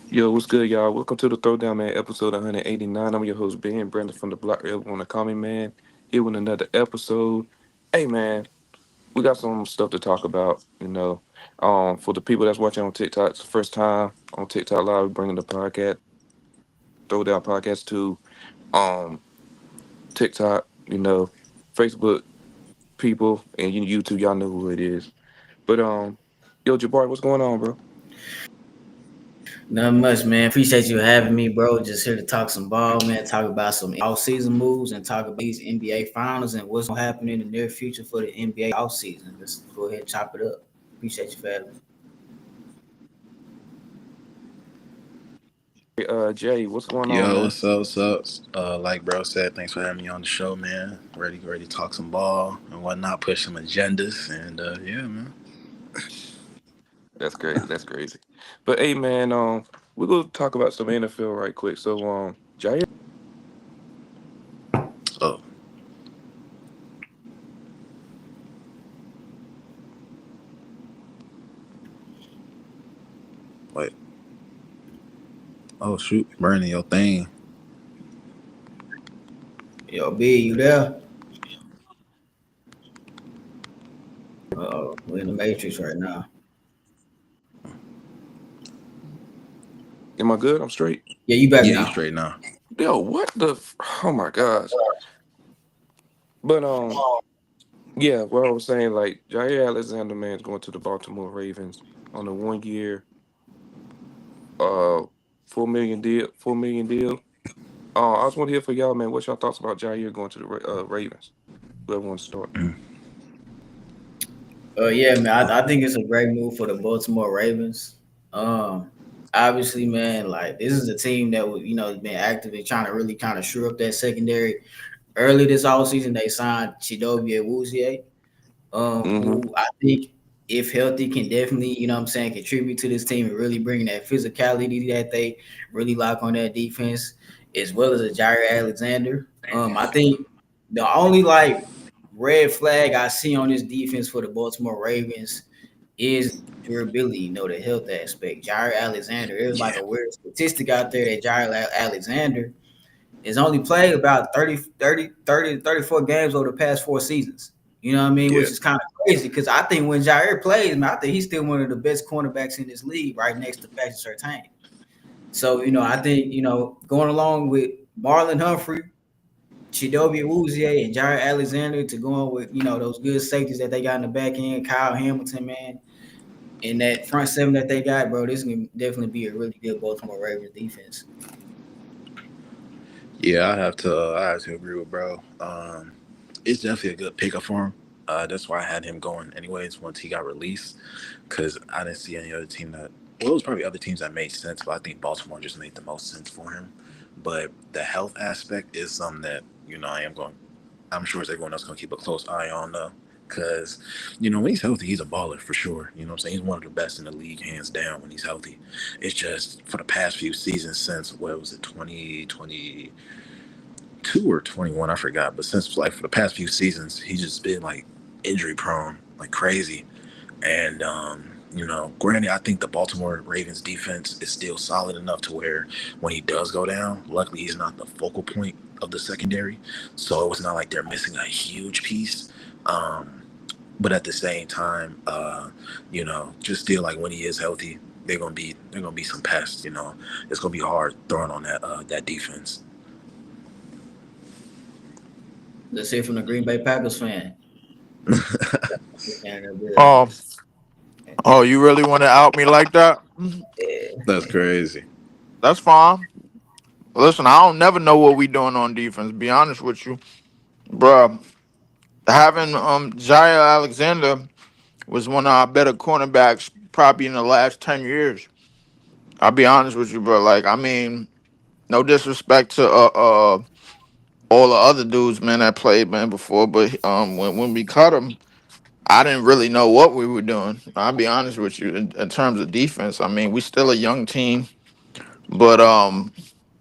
Yo, what's good, y'all? Welcome to the Throwdown, man, episode 189. I'm your host, Ben Brandon from the Block. Everyone want to call me, man. Here with another episode. Hey, man, we got some stuff to talk about. For the people that's watching on TikTok, it's the first time on TikTok Live, we're bringing the podcast, Throwdown podcast to um TikTok, Facebook people, and YouTube, y'all know who it is. But yo, Jabari, what's going on, bro? Not much, man. Appreciate you having me, bro. Just here to talk some ball, man. Talk about some off-season moves and talk about these NBA finals and what's gonna happen in the near future for the NBA off-season. Let's go ahead and chop it up. Appreciate you for having me. Hey, Jay, what's going on, Yo, man? what's up? What's up? Like bro said, thanks for having me on the show, man. Ready to talk some ball and whatnot, push some agendas, and yeah, man. That's crazy. That's crazy. But hey, man, we're gonna talk about some NFL right quick. So, Jair, Oh, wait. Oh shoot, burning your thing. Yo, B, you there? We're in the Matrix right now. am I good? I'm straight. Yeah, you back Yeah, you now. straight now. Yo, what the? Oh my gosh. But yeah. What I was saying, like Jair Alexander, man, is going to the Baltimore Ravens on a 1 year, uh, 4 million deal. 4 million deal. I just want to hear for y'all, man. What's y'all thoughts about Jair going to the Ravens? Whoever wants to start. Yeah, man. I think it's a great move for the Baltimore Ravens. Um, Obviously, man, like this is a team that was, been actively trying to really kind of shore up that secondary. Early this offseason, they signed Chidobe Awuzie, Mm-hmm. who I think, if healthy, can definitely, what I'm saying, contribute to this team and really bring that physicality that they really like on that defense, as well as a Jaire Alexander. I think the only like red flag I see on this defense for the Baltimore Ravens is durability, the health aspect. Jaire Alexander, there's like Yeah, a weird statistic out there that Alexander has only played about 34 games over the past 4 seasons. You know what I mean? yeah, Which is kind of crazy because I think when Jair plays, man, I think he's still one of the best cornerbacks in this league, right next to Patrick Surtain. So, I think, going along with Marlon Humphrey, Chidobe Awuzie, and Jair Alexander to go on with, those good safeties that they got in the back end, Kyle Hamilton, man, and that front seven that they got, bro, this can definitely be a really good Baltimore Ravens defense. yeah. I have to agree with bro. It's definitely a good pickup for him. That's why I had him going anyways once he got released, because I didn't see any other team that. Well, it was probably other teams that made sense, but I think Baltimore just made the most sense for him. But the health aspect is something that I am going. I'm sure as everyone else going to keep a close eye on though, because when he's healthy, he's a baller for sure. You know what I'm saying? He's one of the best in the league, hands down. When he's healthy, it's just for the past few seasons since what was it, 2022 or 21, I forgot. But since like for the past few seasons, he's just been like injury prone, like crazy. And granted, I think the Baltimore Ravens defense is still solid enough to where when he does go down, luckily he's not the focal point of the secondary, so it's not like they're missing a huge piece. Um, but at the same time, just still like when he is healthy, they're gonna be some pests. It's gonna be hard throwing on that defense. Let's hear from the Green Bay Packers fan. Oh, oh, you really want to out me like that? Yeah. That's crazy. That's fine. Listen, I don't never know what we doing on defense. Be honest with you, bruh. Having Jair Alexander was one of our better cornerbacks probably in the last 10 years. I'll be honest with you, bro. Like, I mean, no disrespect to all the other dudes, man, that played man before, but when we cut him, I didn't really know what we were doing. I'll be honest with you in terms of defense. I mean, we still a young team, but now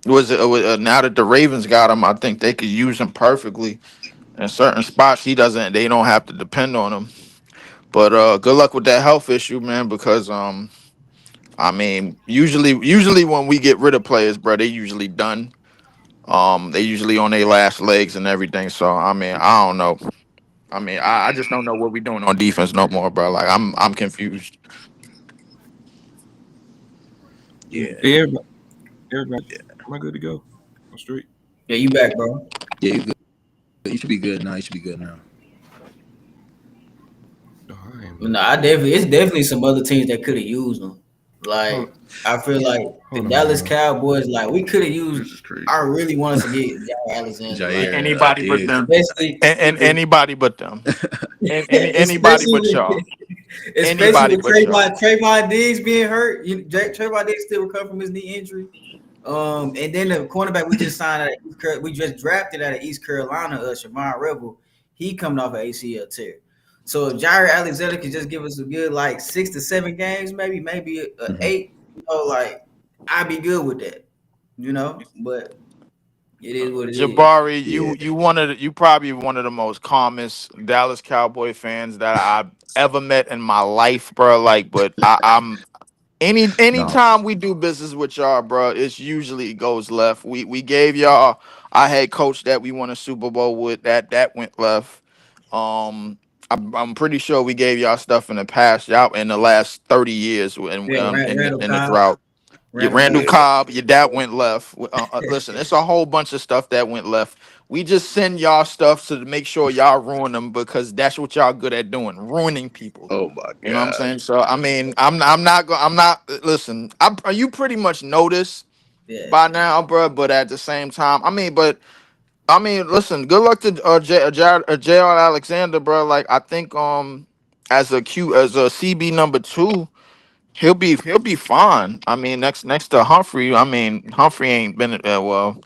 that the Ravens got him, I think they could use him perfectly in certain spots. They don't have to depend on him. But good luck with that health issue, man, because I mean, usually when we get rid of players, bro, they usually done. They usually on their last legs and everything. So I mean, I don't know. I mean, I just don't know what we doing on defense no more, bro. Like I'm confused. Yeah, Hey, everybody, am I good to go? I'm straight. Yeah, you back, bro. yeah, you good. You should be good now. You should be good now. No, I ain't You know, back. I definitely it's definitely some other teams that could have used them. Hold, Like I feel like the hold on, Dallas y'all. Cowboys, like we could have used. This is crazy. I really wanted to get Jaire Alexander, like Jair, I Anybody but did. them, especially, and anybody but them, and anybody especially but with, y'all, especially anybody with but y'all. Trayvon Diggs being hurt. Trayvon Diggs still recovering from his knee injury. And then the cornerback we just signed we just drafted out of East Carolina, Shavon Rebel. He coming off an ACL tear. So if Jaire Alexander could just give us a good like 6 to 7 games, maybe a Mhm. eight, like I'd be good with that, But it is what it is. Jabari, Yeah. you probably one of the most calmest Dallas Cowboy fans that I've ever met in my life, bro. Like, but I'm No. anytime we do business with y'all, bro, it's usually goes left. We gave y'all our head coach that we won a Super Bowl with. That went left. I'm pretty sure we gave y'all stuff in the past, y'all in the last 30 years Yeah, Randall in the Cobb, drought. Your Randall Randall Cobb. Cobb, your dad went left. Listen, it's a whole bunch of stuff that went left. We just send y'all stuff to make sure y'all ruin them because that's what y'all good at doing, ruining people. Oh my You know what I'm God. saying? So I mean, I'm not. Listen, you pretty much know this Yeah, by now, bro. But at the same time, I mean, listen. Good luck to J.R. Alexander, bro. Like I think as a CB number two. He'll be fine. I mean, next to Humphrey. I mean, Humphrey ain't been well.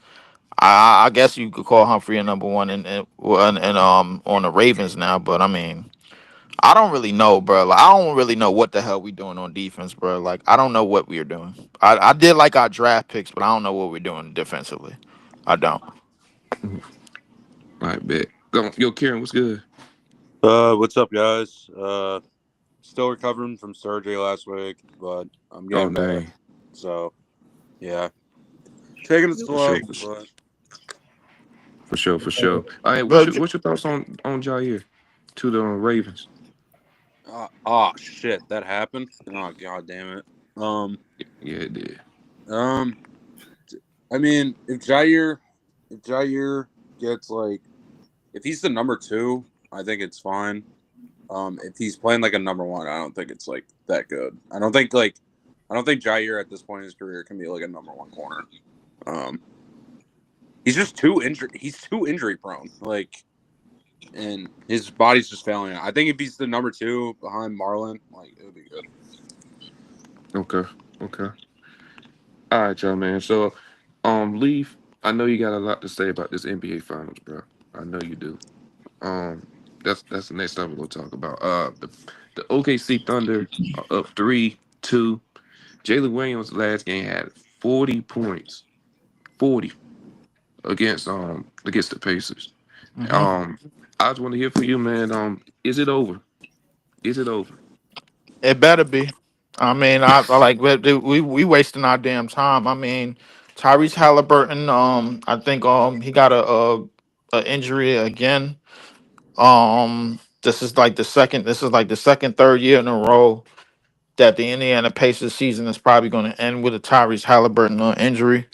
I guess you could call Humphrey a number one and on the Ravens now. But I mean, I don't really know, bro. Like, I don't really know what the hell we doing on defense, bro. Like I don't know what we are doing. I did like our draft picks, but I don't know what we're doing defensively. I don't. All right, bet. Go, yo, Karen, what's good? What's up, guys? Still recovering from surgery last week, but I'm Oh, getting better. dang. So, yeah, taking it For sure, slow, for sure, but for sure, for sure. All right, But what's your thoughts on Jair to the Ravens? oh shit, that happened. Oh god damn it. Yeah, it did. Um, I mean, if Jair gets like, if he's the number two, I think it's fine. If he's playing like a number one, I don't think it's like that good. I don't think Jair at this point in his career can be like a number one corner. Um, he's just too injury. He's too injury prone. Like, and his body's just failing him. I think if he's the number two behind Marlon, like it would be good. Okay, okay. All right, y'all, man. So, Leaf. I know you got a lot to say about this NBA Finals, bro. I know you do. Um, that's the next stuff we're gonna talk about. The OKC Thunder are up 3-2. Jalen Williams last game had 40 points, 40 against the Pacers. mhm. Um, I just want to hear from you, man. Is it over? Is it over? It better be. I mean, I like we wasting our damn time. I mean, Tyrese Halliburton. I think he got a injury again. This is like the second. This is like the second, third year in a row that the Indiana Pacers season is probably going to end with a Tyrese Halliburton injury.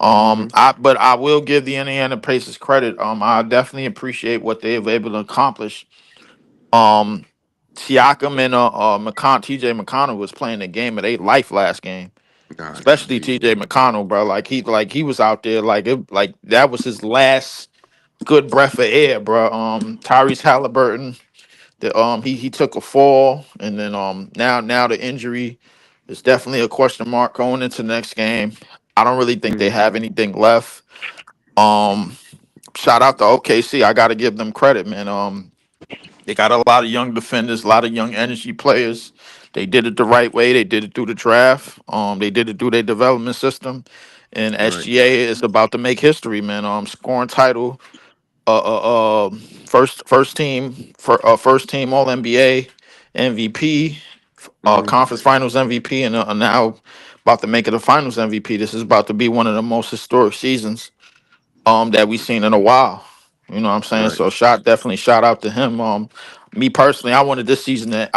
Mm-hmm. But I will give the Indiana Pacers credit. I definitely appreciate what they've able to accomplish. Um, Siakam and TJ McConnell was playing the game at 8 life last game, God, especially indeed. TJ McConnell, bro. Like he was out there like that was his last good breath of air, bro. Tyrese Halliburton, he took a fall, and then now the injury is definitely a question mark going into next game. I don't really think they Mm, have anything left. Um, Shout out to OKC. I got to give them credit, man. They got a lot of young defenders, a lot of young energy players. They did it the right way. They did it through the draft. They did it through their development system. And right. SGA is about to make history, man. Scoring title, first team for first team All NBA, MVP. Hmm. conference finals MVP, and now about to make it a finals MVP. This is about to be one of the most historic seasons that we've seen in a while. You know what I'm saying? Right. So definitely shout out to him. Me personally, I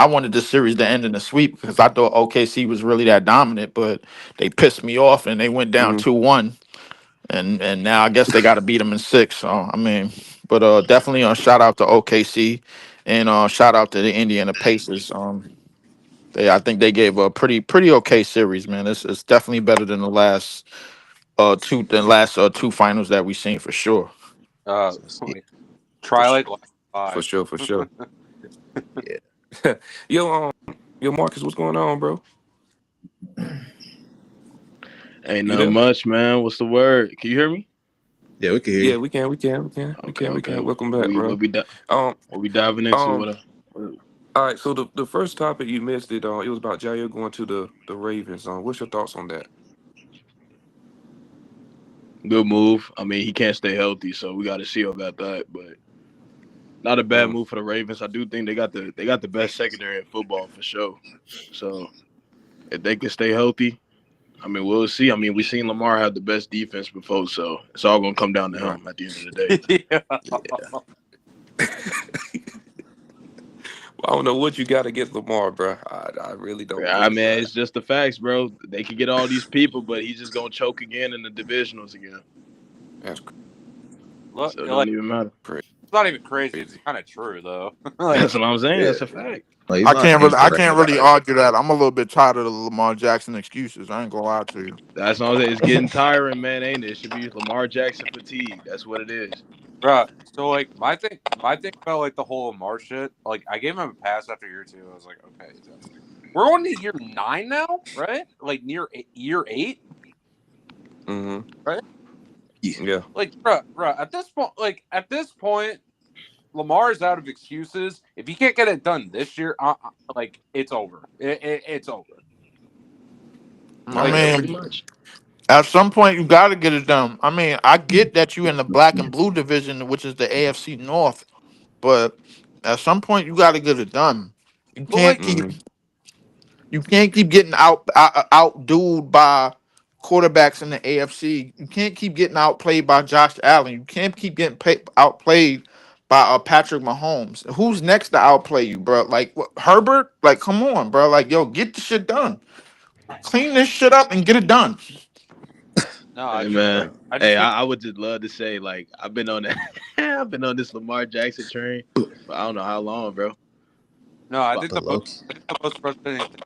wanted this series to end in a sweep because I thought OKC was really that dominant, but they pissed me off and they went down Hmm. 2-1, and now I guess they got to beat them in six. So I mean, but definitely shout out to OKC, and shout out to the Indiana Pacers. I think they gave a pretty okay series, man. It's definitely better than the last two finals that we seen for sure. Uh, Yeah, For try sure. like last For five. sure. For sure. yeah. Yo, yo, Marcus, what's going on, bro? Ain't You nothing there? much, man. What's the word? Can you hear me? Yeah, we can hear Yeah, you. we can. We can. We can. We Okay, can. We okay. can. Welcome What back, we bro. what we di- Um. what we diving into? Um. What? All right. So the first topic you missed it. It was about Jair going to the Ravens. What's your thoughts on that? Good move. I mean, he can't stay healthy, so we got to see about that. But not a bad Mm, move for the Ravens. I do think they got the best secondary in football for sure. So if they can stay healthy, I mean, we'll see. I mean, we seen Lamar have the best defense before, so it's all gonna come down to right. him at the end of the day. Yeah. Yeah. Well, I don't know what you got against Lamar, bro. I really don't I know, mean, bro. it's just the facts, bro. They can get all these people, but he's just gonna choke again in the divisionals again. That's Look, So it don't like even matter. it's not even crazy. It's crazy. kind of true though. Like, That's what I'm saying. Yeah. That's a fact. Like he's not I incorrect can't really about it. argue that. I'm a little bit tired of the Lamar Jackson excuses. I ain't gonna lie to you. That's what I'm saying. It's getting tiring, man, ain't it? It should be Lamar Jackson fatigue. That's what it is. bruh. So like my thing about like the whole Lamar shit. Like I gave him a pass after year two. I was like, okay, we're on to year 9 now, right? Like year 8, Hmm. right? Yeah. Yeah. Like, bruh. At this point, Lamar is out of excuses. If he can't get it done this year, like it's over. It's over. I Like, Yeah, pretty mean, much. at some point you got to get it done. I mean, I get that you in the black and blue division, which is the AFC North, but at some point you got to get it done. You but can't like, keep Hmm. you can't keep getting outdueled by quarterbacks in the AFC. You can't keep getting outplayed by Josh Allen. You can't keep getting outplayed by Patrick Mahomes. Who's next to outplay you, bro? Like what, Herbert? Like, come on, bro. Like, yo, get the shit done. Clean this shit up and get it done. no, Hey man. Right. I Hey, just think I would just love to say like I've been on that I've been on this Lamar Jackson train for I don't know how long, bro. no. I But think But the most, low. I think the most frustrating thing.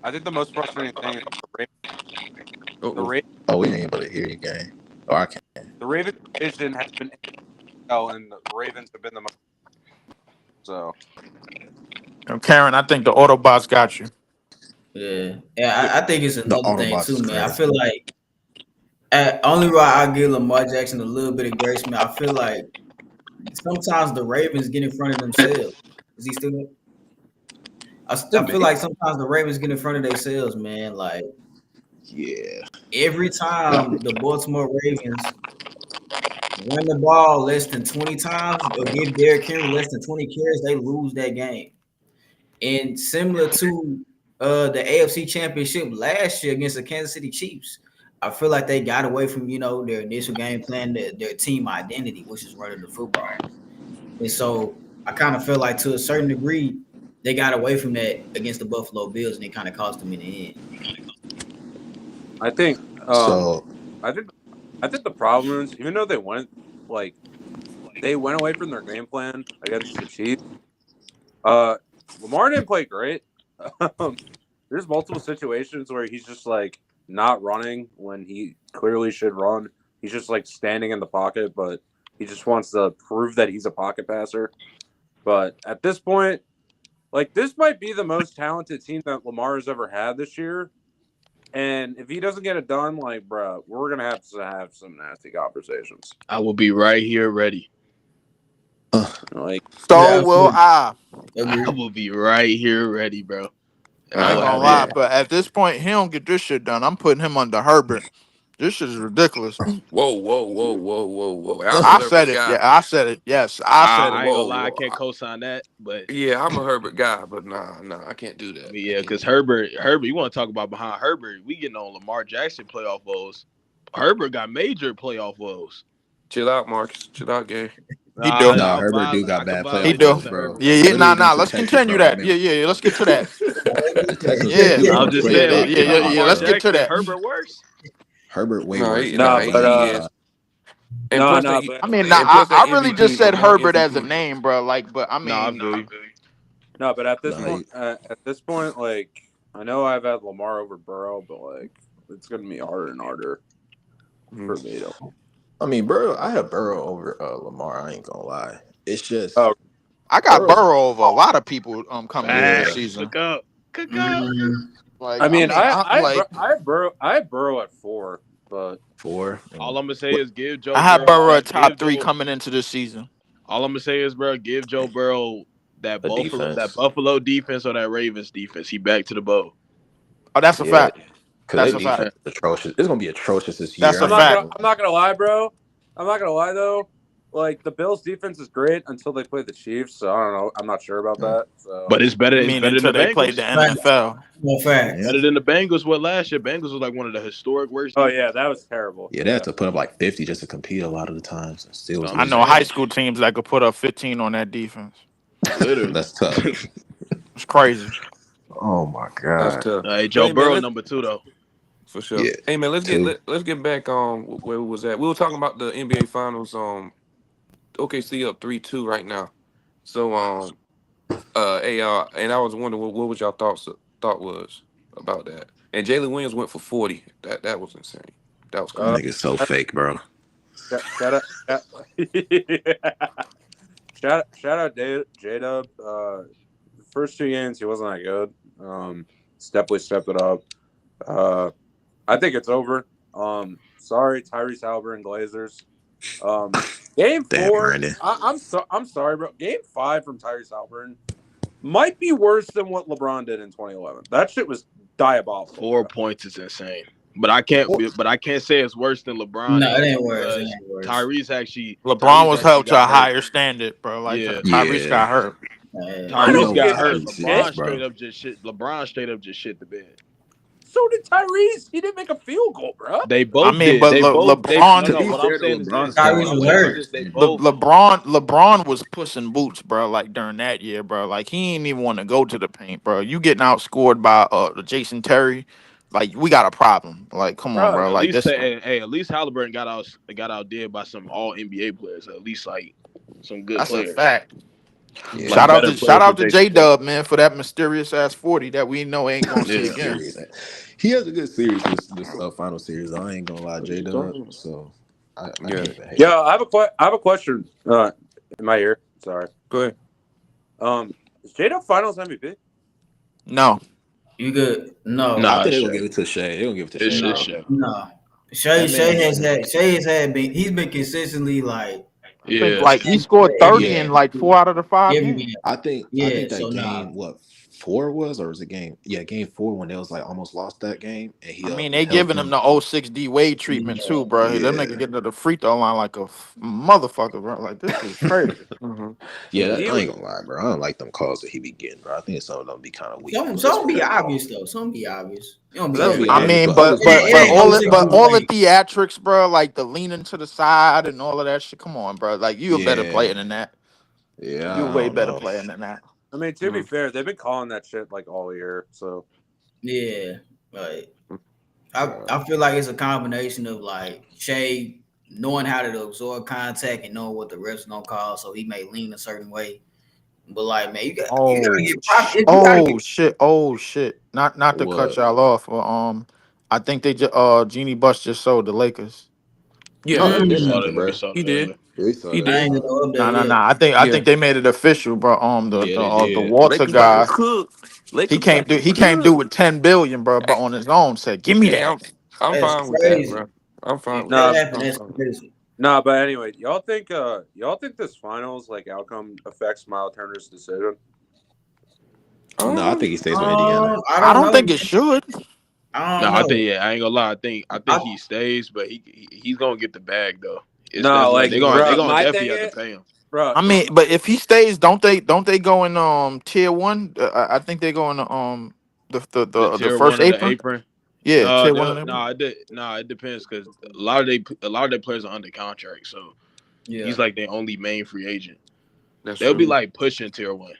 I think the most frustrating thing is the Uh-oh. Ravens, Oh, we ain't able to hear you, gang. Oh, I can't. the Ravens division has been and the Ravens have been the most. So Karen, I think the Autobots got you. Yeah, I think it's The another thing Autobots too, is man. I crazy. feel like only why I give Lamar Jackson a little bit of grace, man. I feel like sometimes the Ravens get in front of themselves. Is he still there? I feel like sometimes the Ravens get in front of themselves, man. Like Yeah. every Yeah. time the Baltimore Ravens run the ball less than 20 times or give Derrick Henry less than 20 carries, they lose that game. And similar to the AFC Championship last year against the Kansas City Chiefs, I feel like they got away from their initial game plan, their team identity, which is running the football. And so I kind of feel like to a certain degree they got away from that against the Buffalo Bills, and it kind of cost them in the end. I think, So I think, I think the problem is even though like they went away from their game plan against the Chiefs. Uh, Lamar didn't play great. Um, there's multiple situations where he's just like not running when he clearly should run. He's just like standing in the pocket, but he just wants to prove that he's a pocket passer. But at this point, like this might be the most talented team that Lamar has ever had this year. And if he doesn't get it done, like, bro, we're gonna have to have some nasty conversations. I will be right here ready. uh, Like, So Yeah, will I. I agree. will be right here ready, bro. And I I will ain't Uh, gonna have lie, yeah. him. but at this point, he don't get this shit done. I'm putting him under Herbert. This shit is ridiculous. Whoa. I'm a I Herbert said it. guy. Yeah, I said it. Yes, I said I it. ain't gonna Whoa, lie, I whoa. can't co-sign that, but Yeah, I'm a Herbert guy, but nah, I can't do I that. mean, I yeah, can't because do that. Herbert, you want to talk about behind Herbert? We getting on Lamar Jackson playoff woes. Herbert got major playoff woes. Chill out, Marcus. Chill out, gang. He do. No, I'll Herbert do violate. I got could bad He violate playoff do. woes, Justin bro. Herbert. Yeah. Literally Nah. against the Let's Texans, continue bro. I that. mean, Yeah. Let's get to that. the Texans Yeah. was I'm just playing saying, like is Yeah. Lamar Let's get to Jackson that. Herbert worse? Herbert way No, worse, nah, bro. he is. And plus, No, they, I mean, and plus that I really MVP just is a said young Herbert as a MVP. name, bro. Like, but I Nah, I mean, feel you. no, but Nah, at this point, like I know I've had Lamar over Burrow, but like it's gonna be harder and harder for me to. I mean, Burrow. I have Burrow over Lamar. I ain't gonna lie. It's just Oh, I got Burrow's. Burrow over a lot of people coming into the Yeah, Facts. season. Cook up. Cook up. Mm, Like, I I mean, mean, I'm like, I have Burrow at 4, but 4. All I'm gonna say What? is give I Joe had Burrow Burrow at that. top Give 3 Joe. coming into the season. All I'm gonna say is, bro, give Joe Burrow A defense. that Buffalo defense or that Ravens defense. He back to the bowl. Oh, that's a Yeah, fact. because That's they a fact. defense is atrocious. It's gonna be atrocious this That's year. a I ain't fact. gonna I'm not gonna lie, bro. I'm not gonna lie though. Like the Bills' defense is great until they play the Chiefs. So I don't know. I'm not sure about lie. that. So But it's better. You It's mean better than until the they played the Bengals. NFL? no facts. Yeah, Better than the Bengals. What last year? Bengals was like one of the historic worst. oh Defenses. yeah, that was terrible. yeah, they have to put up like 50 just to compete a lot of the times, and still was I'm I just losing know games. high saying. school teams that could put up 15 on that defense. Literally. That's tough. It's crazy. Oh my that's god. tough. Hey, But Joe hey, man, Burrow let's number 2 though. for sure. Yeah, Hey, man, two. let's get back on where we was at. We were talking about the NBA Finals. OKC up 3-2 right now. So and I was wondering what was y'all thought was about that. And Jalen Williams went for 40. That was insane. That was That Uh, crazy. nigga's so fake, bro. shout out, shout out J Dub. First 2 games he wasn't that good. Definitely stepped it up. I think it's over. Sorry, Tyrese Halliburton Glazers. Game Damn, 4. Brandon. I'm sorry, bro. Game 5 from Tyrese Halliburton might be worse than what LeBron did in 2011. That shit was diabolical. 4 Bro. points is insane. But I can't. But I can't say it's worse than LeBron. No, it Is ain't worse. It because ain't worse. LeBron was held to got a hurt. higher standard, bro. Like Yeah. Tyrese got Yeah, hurt. I we Tyrese know don't what got care. hurt. Tyrese is, LeBron bro. straight up just shit. LeBron straight up just shit the bed. So did Tyrese. He didn't make a field goal, bro. They I both mean, did. but They both. LeBron, To No. be What I'm fair to saying is LeBron, this. still Tyrese What I'm was saying is hurt. this. They both. LeBron was pushing boots, bro. Like during that year, bro. Like he ain't even want to go to the paint, bro. You getting outscored by Jason Terry, like we got a problem. Like come on, Bro, bro. At Like least this. say, hey, at least Halliburton got outdid by some All NBA players. At least like some good That's a players. fact. yeah, Like better Shout players than out to Jason J Terry. Dub, man, for that mysterious ass 40 that we know ain't gonna see Yeah. again. serious. He has a good series this final series. I ain't gonna lie, what are J you Dub. talking about? So I Yeah. can't even hate. Yeah, I have a question. In my ear. Sorry. Go ahead. Is J-Dub Finals MVP? No. You good? No, I Nah, think they're gonna Shay. give it to Shea. They're gonna give it to It's Shea, no, bro. Shay. no. That man Shay has been. He's been consistently like I think Yeah. like he second scored 30 yeah. in like 4 out of the 5 every games. game. I think Yeah, that so nah. game, what, 4 was, or was it game 4 when they was like almost lost that game and I he mean, they held giving him them. the 06 D Wade treatment Yeah. too, bro. Them nigga Yeah. getting to the free throw line like a motherfucker, bro. Like this is crazy. Mm-hmm. Yeah, He I was ain't gonna lie, bro. I don't like them calls that he be getting, bro. I think some of them be kind of weak. Some be obvious though. Some be obvious. You don't be Some be every I obvious, game. mean, but others be It like, ain't come no on, 60 bro. all the like theatrics, bro, like the leaning to the side and all of that shit. Come on, bro. Like you a better Yeah, player than that. yeah, You a I way don't better know. player than that. I mean, to be fair, they've been calling that shit like all year. So yeah. Like I feel like it's a combination of like Shay knowing how to absorb contact and knowing what the refs gonna call, so he may lean a certain way. But like, man, you gotta get proper. You gotta get Oh shit. Not to cut What? y'all off, but I think they just Jeannie Buss just sold the Lakers. Yeah, Oh, that I did saw Mm, that happen, nigga bro. saw he that did. earlier. Yeah, we saw He that. I did. ain't gonna No, update no, no. yet. I Yeah. think they made it official, bro. Yeah, they The did. Walter Lakers about to guy, cook. Lakers about to he came due cook. with 10 billion, bro, but on his own said, "Give me Hey, that." I'm That's fine with that, crazy. bro. I'm fine If with that nah, that. happen, I'm that's fine. crazy. nah. But anyway, y'all think this finals like outcome affects Miles Turner's decision? No, I think he stays with Indiana. I I don't don't know. think it should. I don't No, I think know. I ain't gonna lie. I think I, he stays, but he's gonna get the bag though. It's No, definitely like, they bro, gonna my definitely thing have to is, pay him. bro, I mean, but if he stays, don't they go in tier one? I think they go in The the tier first one of the apron. apron. Yeah, tier one of the apron. It depends because a lot of their players are under contract, so yeah, he's like their only main free agent. That's They'll be true. yeah, like pushing tier one.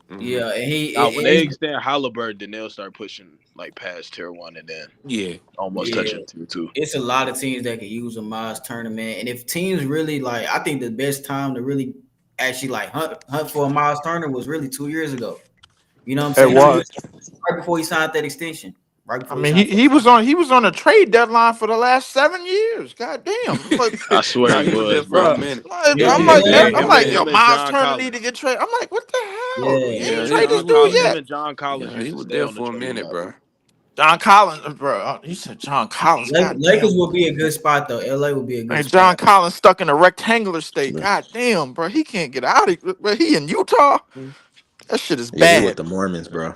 Hmm. yeah, and Now when they extend Halliburton, then they'll start pushing like past tier one and then Yeah, almost yeah, yeah. touching tier two. It's a lot of teams that could use a Miles tournament, and if teams really like, I think the best time to really actually like hunt for a Miles Turner was really 2 years ago. You know what I'm It saying? 2 years was. right before he signed that extension. Right I before he mean, signed that. he was on a trade deadline for the last 7 years. God damn! I swear nah, he he was there was, for a bro. bro, minute. Yeah, I'm Him like, and yo, him and Miles John Turner need to Collins. get traded. I'm like, what the hell? You yeah, ain't Yeah, trade this dude Him yet. and John Collins yeah, used he to was stay there on the for a trade minute, block. bro. John Collins, bro. You said John Collins. God Lakers damn. would be a good spot though. LA would be a good And John spot. Collins stuck in a rectangular state. But God damn, bro. He can't get out of it. But he in Utah. Mhm. That shit is yeah, he with bad. the Mormons, bro.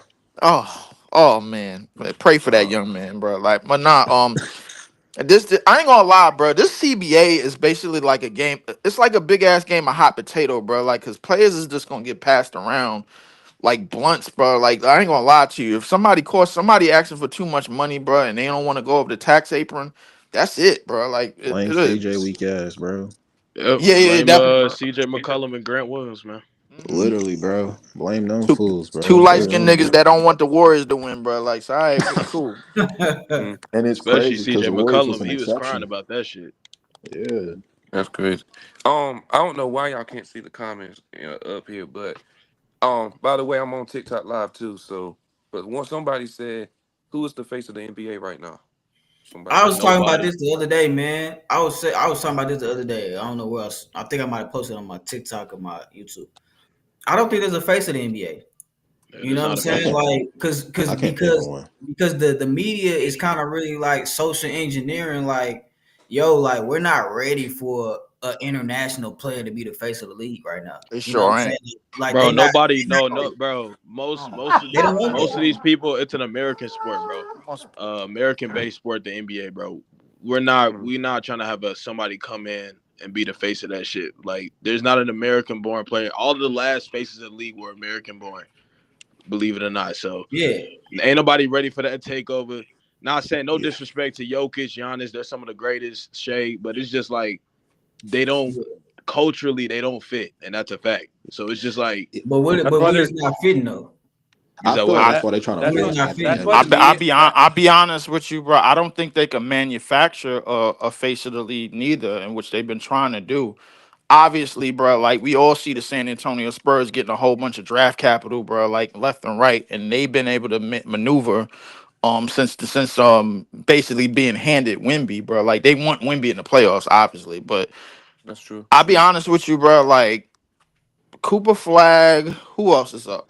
Oh man. Pray for that Uh, young man, bro. Like, but nah, I ain't gonna lie, bro. This CBA is basically like a game. It's like a big ass game of hot potato, bro. Like, cause players is just gonna get passed around like blunts, bro. Like, I ain't gonna lie to you. If somebody asking for too much money, bro, and they don't want to go over the tax apron, that's it, bro. Like, Blame it CJ is. weak ass, bro. Yep, Yeah, blame definitely. CJ McCollum and Grant Williams, man. Hmm. Literally, bro. Blame them Two fools, two bro. light They skinned own niggas it. that don't want the Warriors to win, bro. Like, so, all right, cool. mm, And it's Especially crazy because CJ the Warriors was McCollum, an he was crying exception. about that shit. Yeah. that's crazy. I don't know why y'all can't see the comments up here, but by the way, I'm on TikTok live too. So, but once somebody said, "Who is the face of the NBA right now?" I Somebody was said, talking about Nobody. this the other day, man. I was talking about this the other day. I don't know where else. I think I might have posted on my TikTok or my YouTube. I don't think there's a face of the NBA. Yeah, You there's know what I'm not a I saying? face. can't Like, I can't think of one. because the media is kind of really like social engineering. Like, yo, like we're not ready for an international player to be the face of the league right now. They You know what sure I'm ain't. saying? Like, Bro, nobody, they not no, ready. no, bro. Most Oh, most of They don't want most of that. these people, it's an American sport, bro. American based sport, the NBA, bro. mm, we not trying to have somebody come in and be the face of that shit. Like, there's not an American born player. All of the last faces of the league were American born, believe it or not. So Yeah, ain't nobody ready for that takeover. Not saying no Yeah. disrespect to Jokic, Giannis, they're some of the greatest, Shea, but it's just like they don't culturally they don't fit, and that's a fact. So it's just like that's but why what is they're not fitting though? is I that feel like what? that's I why they're trying to that's What is what force not that's fitting? why the academics. media that I'll be honest with you, bro. I don't think they can manufacture a face of the league neither, in which they've been trying to do. Obviously, bro, like we all see the San Antonio Spurs getting a whole bunch of draft capital, bro, like left and right, and they've been able to maneuver since basically being handed Wimby, bro. Like they want Wimby in the playoffs, obviously, but that's true. I'll be honest with you, bro. Like Cooper Flag, who else is up?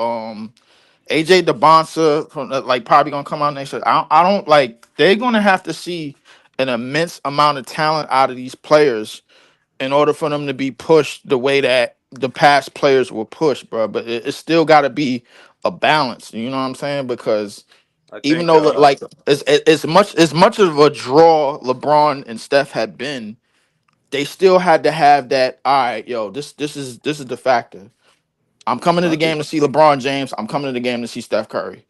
AJ DeBonsa from like probably gonna come out next year. I don't like they're gonna have to see an immense amount of talent out of these players in order for them to be pushed the way that the past players were pushed, bro. But it's still got to be a balance. You know what I'm saying? Because I even think though like as much of a draw LeBron and Steph had been, they still had to have that. All right, yo, this is the factor. I'm coming to I the think game to see LeBron James. I'm coming to the game to see Steph Curry.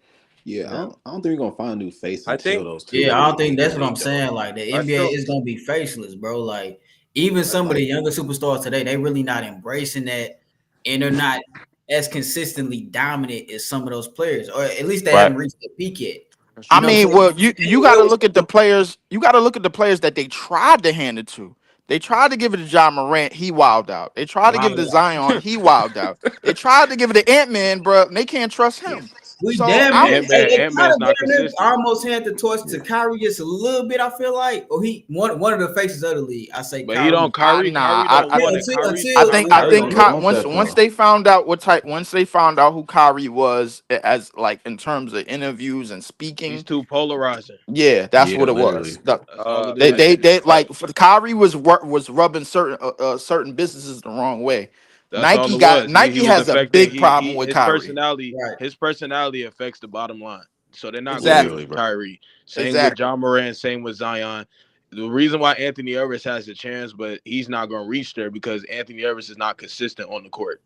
yeah, yeah. I don't think we're gonna find a new face I until think those two Yeah, I really don't think leave the that's what I'm league though. saying. Like the I NBA still is gonna be faceless, bro. Like even I, some of the Like younger superstars today, they really not embracing that, and they're not as consistently dominant as some of those players, or at least they Right. haven't reached the peak yet. That's I You know true. what I'm mean, saying? well, you got to look at the players. You got to look at the players that they tried to hand it to. They tried to give it to John Morant. He wilded out. They tried to give Wow, it to Zion. He wilded out. They tried to give it to Ant Man, bro. And they can't trust him. we So damn near, I'm. they Ant kind Man's of not damn near consistent. almost had the torch to Kyrie just a little bit. I feel like, or he one of the faces of the league. I say But he Kyrie. don't. Kyrie, Nah. Kyrie don't Yeah, want it. until Kyrie, I until think Kyrie I not Kyrie think don't ready. even want once that once though. they found out what type once they found out who Kyrie was as like in terms of interviews and He's speaking, too polarizing. yeah, that's Yeah, what it was. literally. That's all it They I is. they think they like Kyrie was rubbing certain businesses the wrong way. That's all it Got was. He Nike was has a affecting. big He problem he with his Kyrie. personality. right. His personality affects the bottom line. so they're not going to Exactly. Literally, use bro. Kyrie. Same with Exactly. John Moran, same with Zion. The reason why Anthony Edwards has a chance, but he's not going to reach there because Anthony Edwards is not consistent on the court.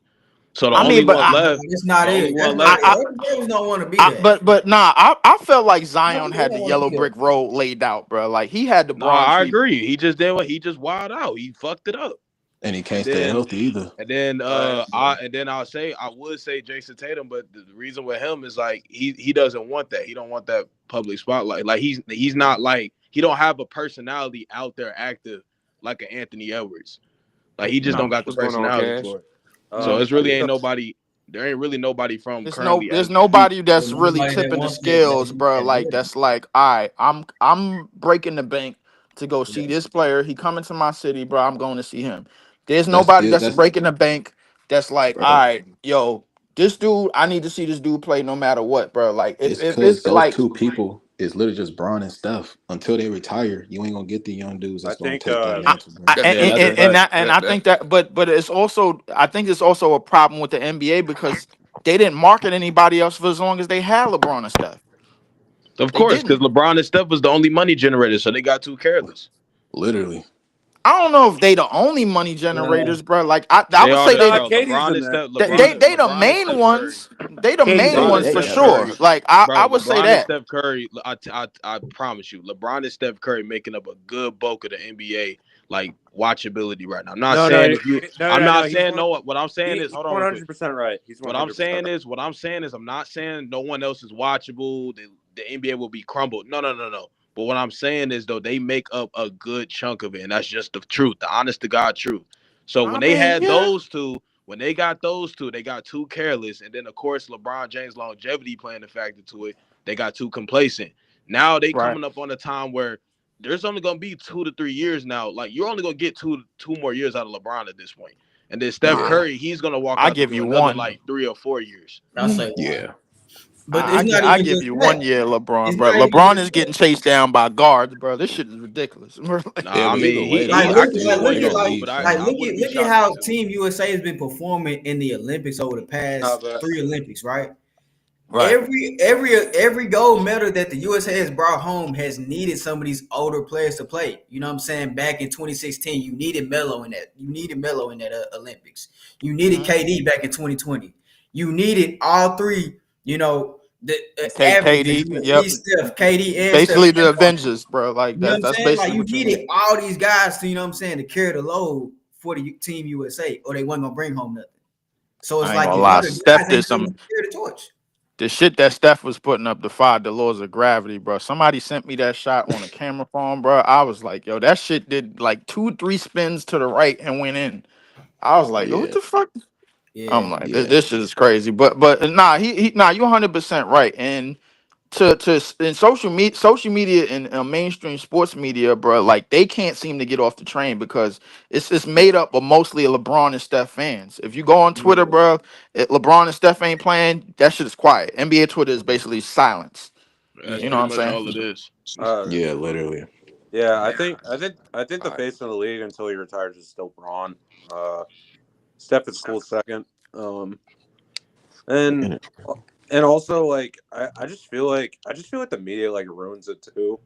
So the I only mean, but one left, That's not the only it. That's one not left it. I, is Other players don't want to be I that. but nah, I felt like They Zion had the don't want to yellow be that. brick road laid out, bro. Like he had the no, Braun I treatment. agree. He just did what he just wild out. He fucked it up. And he And can't stay then healthy either. Facts. I would say Jason Tatum, but the reason with him is like he doesn't want that. He don't want that public spotlight. Like he's not like he don't have a personality out there active like an Anthony Edwards. Like he just don't No, got the What's going on, personality Cash? for it. So it's really Yeah. ain't nobody. There ain't really nobody from there's no currently there's as we speak. nobody that's There's really nobody that tipping the wants that. scales, bro. Like That that's like, all right, I'm breaking the bank to go yeah. see this player. He coming to my city, bro. I'm going to see him. There's That's nobody it. that's That's breaking the bank. That's like, all bro. right, yo, this dude, I need to see this dude play no matter what, bro. Like It's if because it's those like, two people is literally just Braun and Steph. Until they retire, you ain't gonna get the young dudes I that's gonna think take that I, mantle, bro. That's yeah, that's that's and that I that think that, but it's also I think it's also a problem with the NBA because they didn't market anybody else for as long as they had LeBron and Steph. Of They course, because didn't. LeBron and Steph was the only money generator, so they got too careless. Literally. I don't know if they the only money Yeah. generators, bro. Like I They would are say the Nah, they bro. Katie's LeBron in and there. Steph. they the LeBron and main Steph Curry. ones. They the KD, main LeBron and ones they for Steph definitely. sure. Curry, Like I bro. would say LeBron and that. Steph Curry. I promise you, LeBron and Steph Curry making up a good bulk of the NBA like watchability right now. I'm not No, no, saying if you. no, I'm no, no. not saying no. What I'm saying is, He's hold on real quick. 100% right. He's What I'm 100% saying right. is, I'm not saying no one else is watchable. The NBA will be crumbled. No, no, no, no. But what I'm saying is though they make up a good chunk of it, and that's just the truth, the honest to God truth. So I when they mean, had yeah. those two, when they got those two, they got too careless, and then of course LeBron James' longevity playing a factor to it. They got too complacent. Now they Right. coming up on a time where there's only gonna be 2 to 3 years now. Like you're only gonna get two more years out of LeBron at this point. And then Steph Nah. Yeah. Curry, he's gonna walk I out the give door you another one. like 3 or 4 years. I'll say one. Yeah. But it's not I even give just you that. 1 year, LeBron, It's bro. not even LeBron just is that. getting chased down by guards, bro. This shit is ridiculous. Yeah, Nah, I but either mean way, Like though, I look, can see like where look they you're at gonna going, like leave but like soon. I look at wouldn't be look at shocked if how two. Team USA has been performing in the Olympics over the Nah, past but 3 Olympics, right? Right. Every gold medal that the USA has brought home has needed some of these older players to play. You know what I'm saying? Back in 2016, you needed Melo in that. You needed Melo in that Olympics. You needed Mm-hmm. KD back in 2020. You needed all three. You know the averages. KD. You Yep. need Steph, KD, and Steph. Basically the Avengers, bro. Like You know what I'm that's saying? Like basically you what you needed need. all these guys to, you know what I'm saying, to carry the load for the Team USA, or they wasn't gonna bring home nothing. So it's I ain't like gonna the lie. other Steph guys did ain't some really carry the torch. the shit that Steph was putting up defied the laws of gravity, bro. Somebody sent me that shot on a camera phone, bro. I was like, yo, that shit did like 2, 3 spins to the right and went in. I was like, yo, what Yeah. the fuck? Yeah. I'm like, Yeah. this shit is crazy. But nah, he nah, you 100% right. And to in social media and mainstream sports media, bro, like they can't seem to get off the train because it's made up of mostly LeBron and Steph fans. If you go on Twitter, bro, LeBron and Steph ain't playing, that shit is quiet. NBA Twitter is basically silence. That's Yeah. You know what pretty I'm much saying? all it is. uh, Yeah, literally. yeah, I Yeah. think the All right. face of the league until he retires is still Braun. Uh, Steph is a cool second. And And and also like I just feel like the media like ruins it too.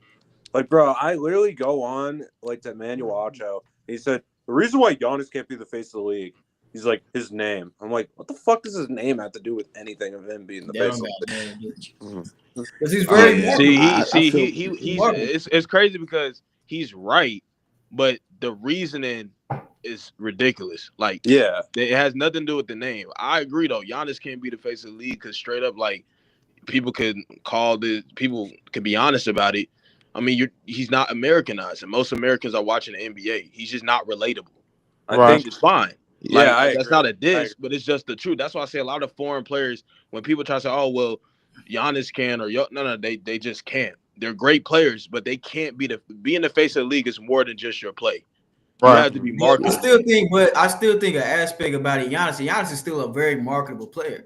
Like, bro, I literally go on like to Emmanuel Acho. He said the reason why Giannis can't be the face of the league, he's like his name. I'm like, what the fuck does his name have to do with anything of him being the They face don't of got the no idea. Mhm. Because he's very See, yeah, marketable. I feel He's he's marketable. it's crazy because he's right, but the reasoning is ridiculous. Like league? Yeah, it has nothing to do with the name. I agree though. Giannis can't be the face of the league because straight up, like people can be honest about it. I mean, he's not Americanized, and most Americans are watching the NBA. He's just not relatable, I Right. which think. is fine. Yeah, Like I that's agree. not a I diss, agree. but it's just the truth. That's why I say a lot of foreign players when people try to say, "Oh, well, Giannis can," or no, they just can't. They're great players, but they can't being the face of the league is more than just your play. You Right. have to be Yeah, yeah. marketable. I still think an aspect about it, Giannis is still a very marketable player.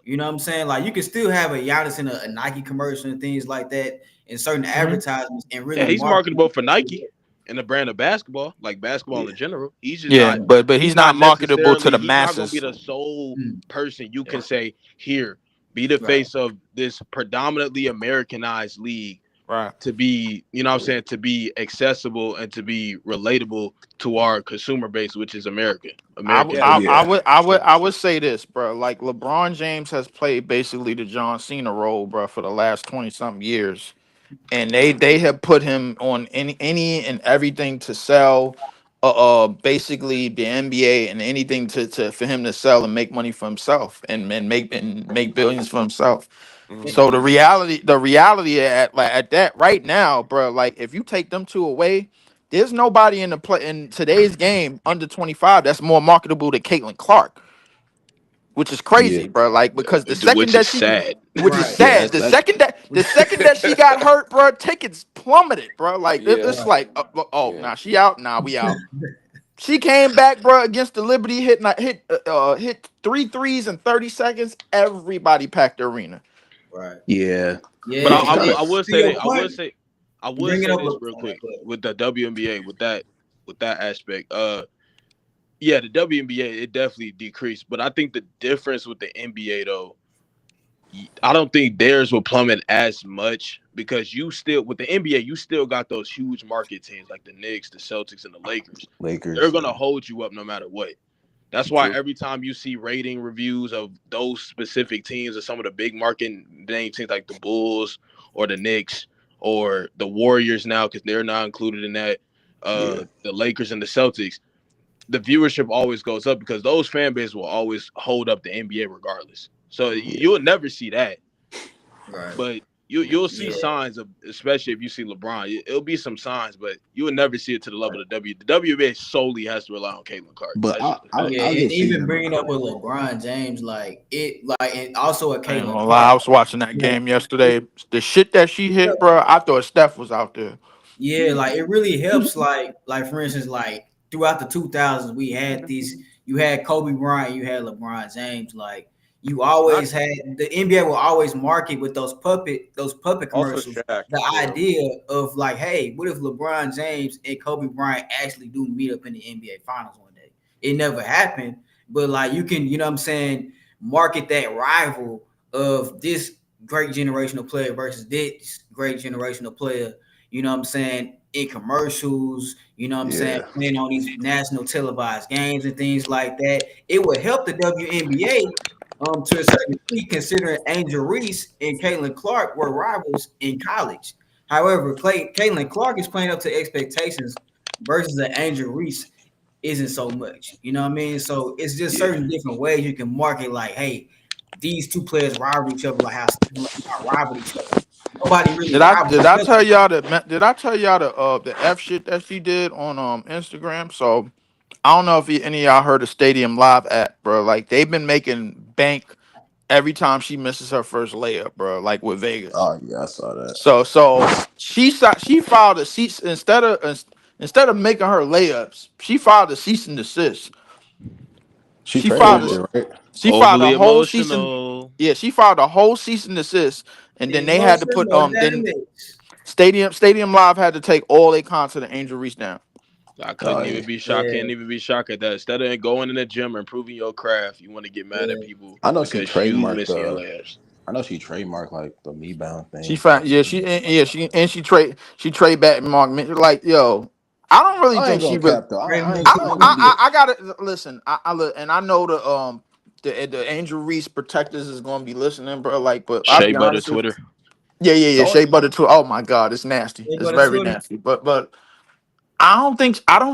You know what I'm saying? Like you can still have a Giannis in a Nike commercial and things like that in certain Mhm. advertisements and Yeah, really he's market. marketable for Nike and the brand of basketball, like basketball in general. He's just Yeah, not. but He's he's not not marketable to necessarily. the He's not going to be masses. the sole Mm. person you Yeah. can say here. be the Right. face of this predominantly Americanized league Right. to be, you know what I'm saying, to be accessible and to be relatable to our consumer base, which is American Yeah, football. I would say this, bro. Like LeBron James has played basically the John Cena role, bro, for the last 20 something years, and they have put him on any and everything to sell, basically the NBA and anything to for him to sell and make money for himself and make billions for himself. Mm-hmm. So the reality at that right now, bro, like if you take them two away, there's nobody in the play in today's game under 25 that's more marketable than Caitlin Clark, which is Yeah, crazy, bro. Like because the second Which is that she, sad. which is Right. yeah. sad, the Right. second that she got hurt, bro, tickets plummeted, bro. Like Yeah, it's like, oh, yeah. now she out, now we out. She came back, bro, against the Liberty, hit three threes in 30 seconds. Everybody packed the arena. Right. Yeah, But Yeah. it's kind of I will To say your that point, I you would bring it say up. this real quick But with the WNBA with that aspect. Yeah, the WNBA it definitely decreased, but I think the difference with the NBA though, I don't think theirs will plummet as much because you still with the NBA you still got those huge market teams like the Knicks, the Celtics, and the Lakers. They're Lakers. gonna hold you up no matter what. That's why True. every time you see rating reviews of those specific teams or some of the big market name teams like the Bulls or the Knicks or the Warriors now because they're not included in that, Yeah, the Lakers and the Celtics, the viewership always goes up because those fan bases will always hold up the NBA regardless. So Mm-hmm. yeah, you'll never see that, right. but you'll see Yeah. signs of, especially if you see LeBron, it'll be some signs, but you will never see it to the level of the W. The WNBA solely has to rely on Caitlin Clark. but That's just a fact. Yeah, I'll and give even season. bringing up with LeBron James, and also a I ain't Caitlin gonna lie, Clark. I was watching that Like, game yesterday. The shit that she hit, bro, I thought Steph was out there. yeah, like it really helps. Like for instance, like throughout the 2000s, we had these. You had Kobe Bryant, you had LeBron James. Like you not always had the NBA will always market with those puppet also commercials. Shaq The too. idea of like, hey, what if LeBron James and Kobe Bryant actually do meet up in the NBA Finals one day? It never happened, but like you can, you know what I'm saying, market that rival of this great generational player versus this great generational player, you know what I'm saying, in commercials, you know what I'm saying, Yeah, playing on these national televised games and things like that. It would help the WNBA to a certain degree, considering Angel Reese and Caitlin Clark were rivals in college. However, Caitlin Clark is playing up to expectations versus an Angel Reese isn't so much. You know what I mean? So it's just yeah. certain different ways you can market like, hey, these two players rival each other like how Stephen LeBron rivaled each other. Nobody really rivaled Did each I other. tell y'all did I tell y'all the F shit that she did on Instagram? So I don't know if any of y'all heard of Stadium Live app, bro. Like they've been making bank every time she misses her first layup, bro. Like with Vegas. Oh yeah, I saw that. So she filed a cease instead of making her layups, she filed a cease and desist. She She trade filed with a Over it, right? she filed a overly whole cease and emotional. yeah, she filed a whole cease and desist, and then they had to Emotion put or then damage. Stadium Live had to take all their content to Angel Reese down. I Oh couldn't yeah. even be shocked. Yeah, Can't even be shocked at that. Instead of going in the gym or improving your craft, you want to get mad at yeah. people I know she because you trademarked missing your the. layups. I know she trademarked like the me bound She thing. found she trade back Mark like yo. I don't really I ain't think she gonna really. cap though. Raymond I Cooper. ain't gonna be. I gotta listen. I look and I know the Angel Reese protectors is gonna be listening, bro. Like, but I'll Shea be Butter honest with Twitter. yeah. Don't. Shea Butter too. Oh my god, it's nasty. They It's go to very Twitter. nasty. But I don't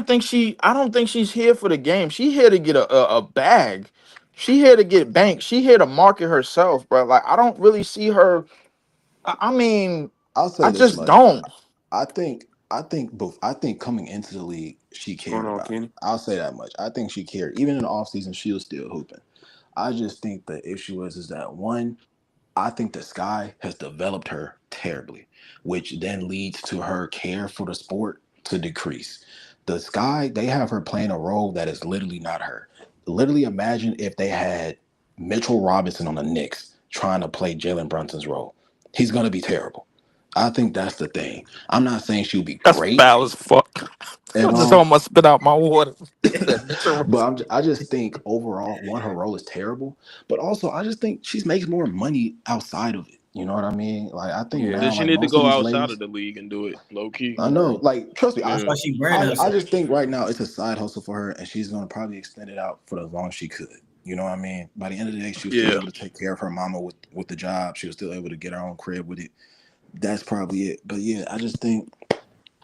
think she's here for the game. She here to get a bag. She here to get banked. She here to market herself, bro. Like I don't really see her. I mean, I'll I say this just much. don't. I think coming into the league, she What's going cared on, about it. Kenny? I'll say that much. I think she cared. Even in the offseason, she was still hooping. I just think the issue is that one, I think the Sky has developed her terribly, which then leads to her care for the sport to decrease. The Sky, they have her playing a role that is literally not her. Literally, imagine if they had Mitchell Robinson on the Knicks trying to play Jalen Brunson's role. He's going to be terrible. I think that's the thing. I'm not saying she'll be That's great foul as fuck. at I just all, almost spit out my water. but I just think overall, one, her role is terrible, but also I just think she makes more money outside of it. You know what I mean? Like I think Yeah. Then now, she like need to most of go these outside of ladies, the league and do it low key. I know, like trust me, That's Yeah. why she branded I herself. just think right now it's a side hustle for her, and she's gonna probably extend it out for as long as she could. You know what I mean? By the end of the day, she was still Yeah. able to take care of her mama with the job. She was still able to get her own crib with it. That's probably it. But yeah, I just think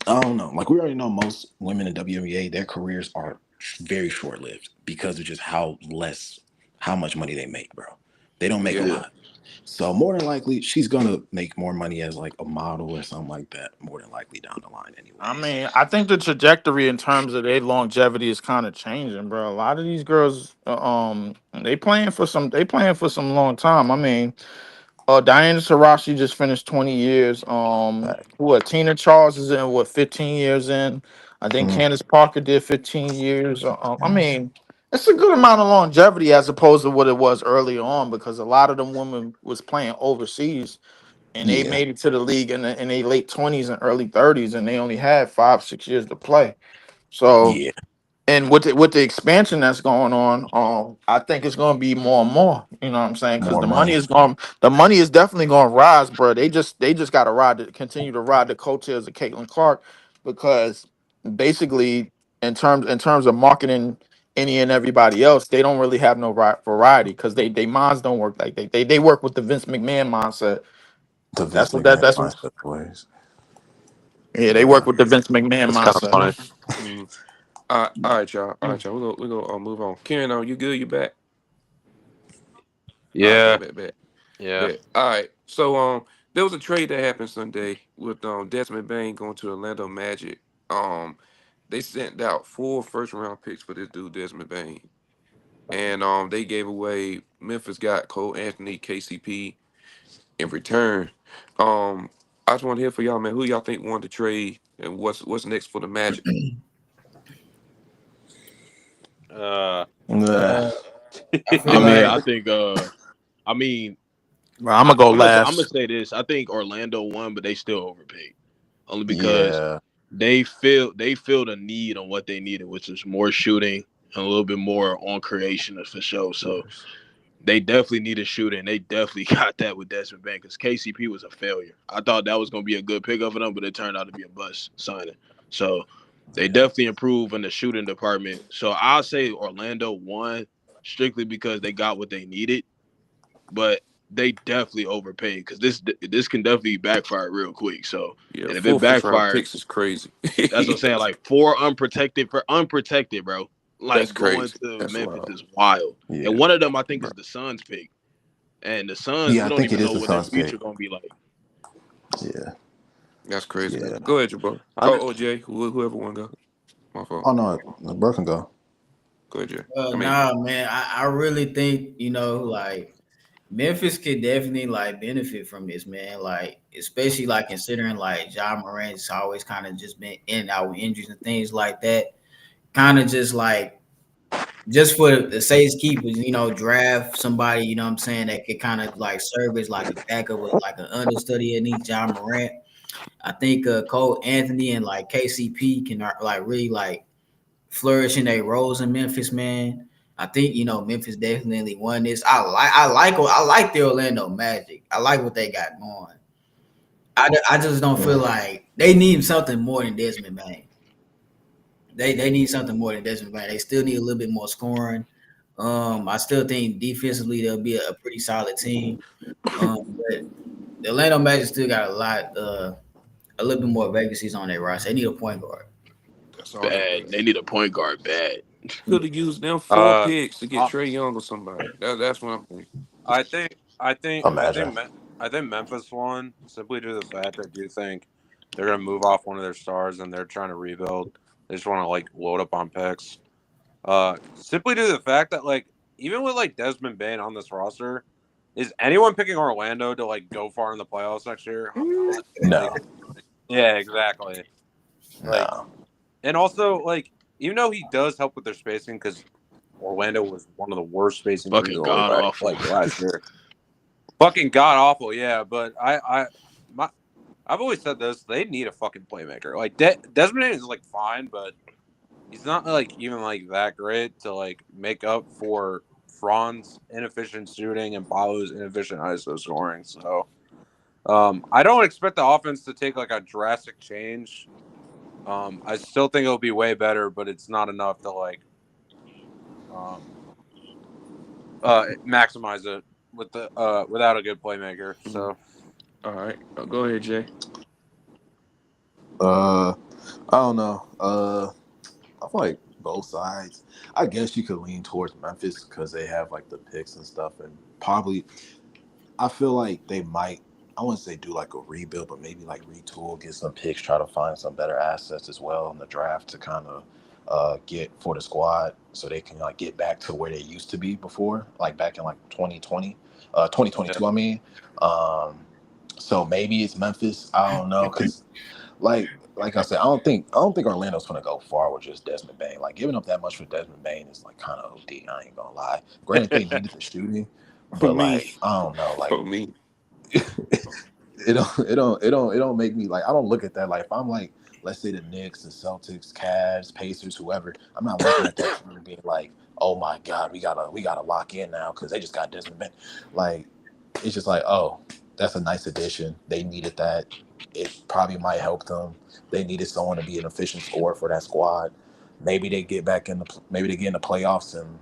I don't know. Like we already know, most women in WNBA, their careers are very short lived because of just how much money they make, bro. They don't make a Yeah. Yeah. lot. So more than likely, she's gonna make more money as like a model or something like that. More than likely down the line, I anyways. mean, I think the trajectory in terms of their longevity is kind of changing, bro. A lot of these girls, they playing for some long time. I mean, Diana Taurasi just finished 20 years. Fact. What Tina Charles is in 15 years in. I think Mhm. Candace Parker did 15 years. I mean, it's a good amount of longevity as opposed to what it was early on because a lot of them women was playing overseas and they Yeah, made it to the league in their late 20s and early 30s and they only had 5, 6 years to play. So yeah, and with the expansion that's going on, I think it's going to be more and more. You know what I'm saying? Because more money. the money is definitely going to rise, bro. They just got to continue to ride the coattails of Caitlin Clark, because basically in terms of marketing any and everybody else, they don't really have no variety because they minds don't work like they work with the Vince McMahon mindset. The Vince That's McMahon what, mindset boys. yeah, they work Yeah, with the Vince McMahon That's kind of mindset. funny. Mm. All right, y'all. All right, y'all. We go move on. Karen, you good? You back? All right, Yeah. bet. Yeah. Bet. All right. So there was a trade that happened Sunday with Desmond Bain going to Orlando Magic. They sent out 4 first-round picks for this dude Desmond Bain, and they gave away Memphis got Cole Anthony, KCP in return. Um, I just want to hear for y'all, man. Who y'all think won the trade, and what's next for the Magic? Uh. yeah, Uh, I I feel mean, like I think I mean, Bro, I'm gonna go I'm gonna last. say this. I think Orlando won, but they still overpaid. Only because yeah. they feel the need on what they needed, which is more shooting and a little bit more on creation for sure. So they definitely needed shooting. They definitely got that with Desmond Bain because KCP was a failure. I thought that was gonna be a good pickup for them, but it turned out to be a bust signing. So they definitely improved in the shooting department. So I'll say Orlando won strictly because they got what they needed, but they definitely overpaid because this can definitely backfire real quick. So, Yeah, and if it 4 first-round backfires, picks is crazy. that's what I'm saying. Like four unprotected, bro. That's Like going crazy. to That's Memphis wild. is wild. And Yeah, one of them I think Bro, is the Suns pick. And the Suns, yeah. we I don't think even it is know the what their Suns pick. future gonna be like. Yeah, that's crazy. yeah. Go ahead, your bro. I Oh, just, Jay, whoever one go. My fault. Oh no, bro can go. Go ahead, Jay. nah, man. I really think like Memphis could definitely like benefit from this, man. Like especially like considering like John Morant's always kind of just been in and out with injuries and things like that. Kind of just like just for the safekeepers, draft somebody, you know what I'm saying, that could kind of like serve as like a backup with like an understudy underneath John Morant. I think Cole Anthony and like KCP can like really like flourish in their roles in Memphis, man. I think Memphis definitely won this. I like the Orlando Magic. I like what they got going. I just don't feel Yeah, like they need something more than Desmond Bain. They need something more than Desmond Bain. They still need a little bit more scoring. I still think defensively they'll be a pretty solid team. But the Orlando Magic still got a little bit more vacancies on their roster. They need a point guard. That's all they Bad. need. They need a point guard bad. Could have used them four uh, picks to get I, Trey Young or somebody. That's what I'm thinking. I think, I think, I imagine. think, I think Memphis won simply due to the fact that I do think they're gonna move off one of their stars and they're trying to rebuild. They just want to like load up on picks. Simply due to the fact that like even with like Desmond Bain on this roster, is anyone picking Orlando to like go far in the playoffs next year? Like, No, yeah, exactly. Like, no. and also like even though he does help with their spacing because Orlando was one of the worst spacing teams in Fucking the league god awful. like last year. Fucking god awful, yeah. But I my I've always said this. They need a fucking playmaker. Like Desmond Bain is like fine, but he's not like even like that great to like make up for Fran's inefficient shooting and Paolo's inefficient ISO scoring. So I don't expect the offense to take like a drastic change. I still think it'll be way better, but it's not enough to like maximize it with the without a good playmaker. So All right, go ahead, Jay. I don't know. I feel like both sides. I guess you could lean towards Memphis because they have like the picks and stuff, and probably I feel like they might. I wouldn't say do like a rebuild, but maybe like retool, get some picks, try to find some better assets as well in the draft to kind of get for the squad so they can like get back to where they used to be before, like back in like 2020, yeah, 2022. I mean, um, so maybe it's Memphis. I don't know because like I said, I don't think Orlando's gonna go far with just Desmond Bain. Like giving up that much for Desmond Bain is like kind of OD. I ain't gonna lie. Granted, they needed the shooting, For but me, like I don't know, like for me. it don't make me like I don't look at that like if I'm like let's say the Knicks, the Celtics, Cavs, Pacers, whoever. I'm not looking at that team and being like, oh my god, we gotta lock in now because they just got Desmond Bain. Like it's just like, oh, that's a nice addition. They needed that. It probably might help them. They needed someone to be an efficient scorer for that squad. Maybe they get back in maybe they get in the playoffs and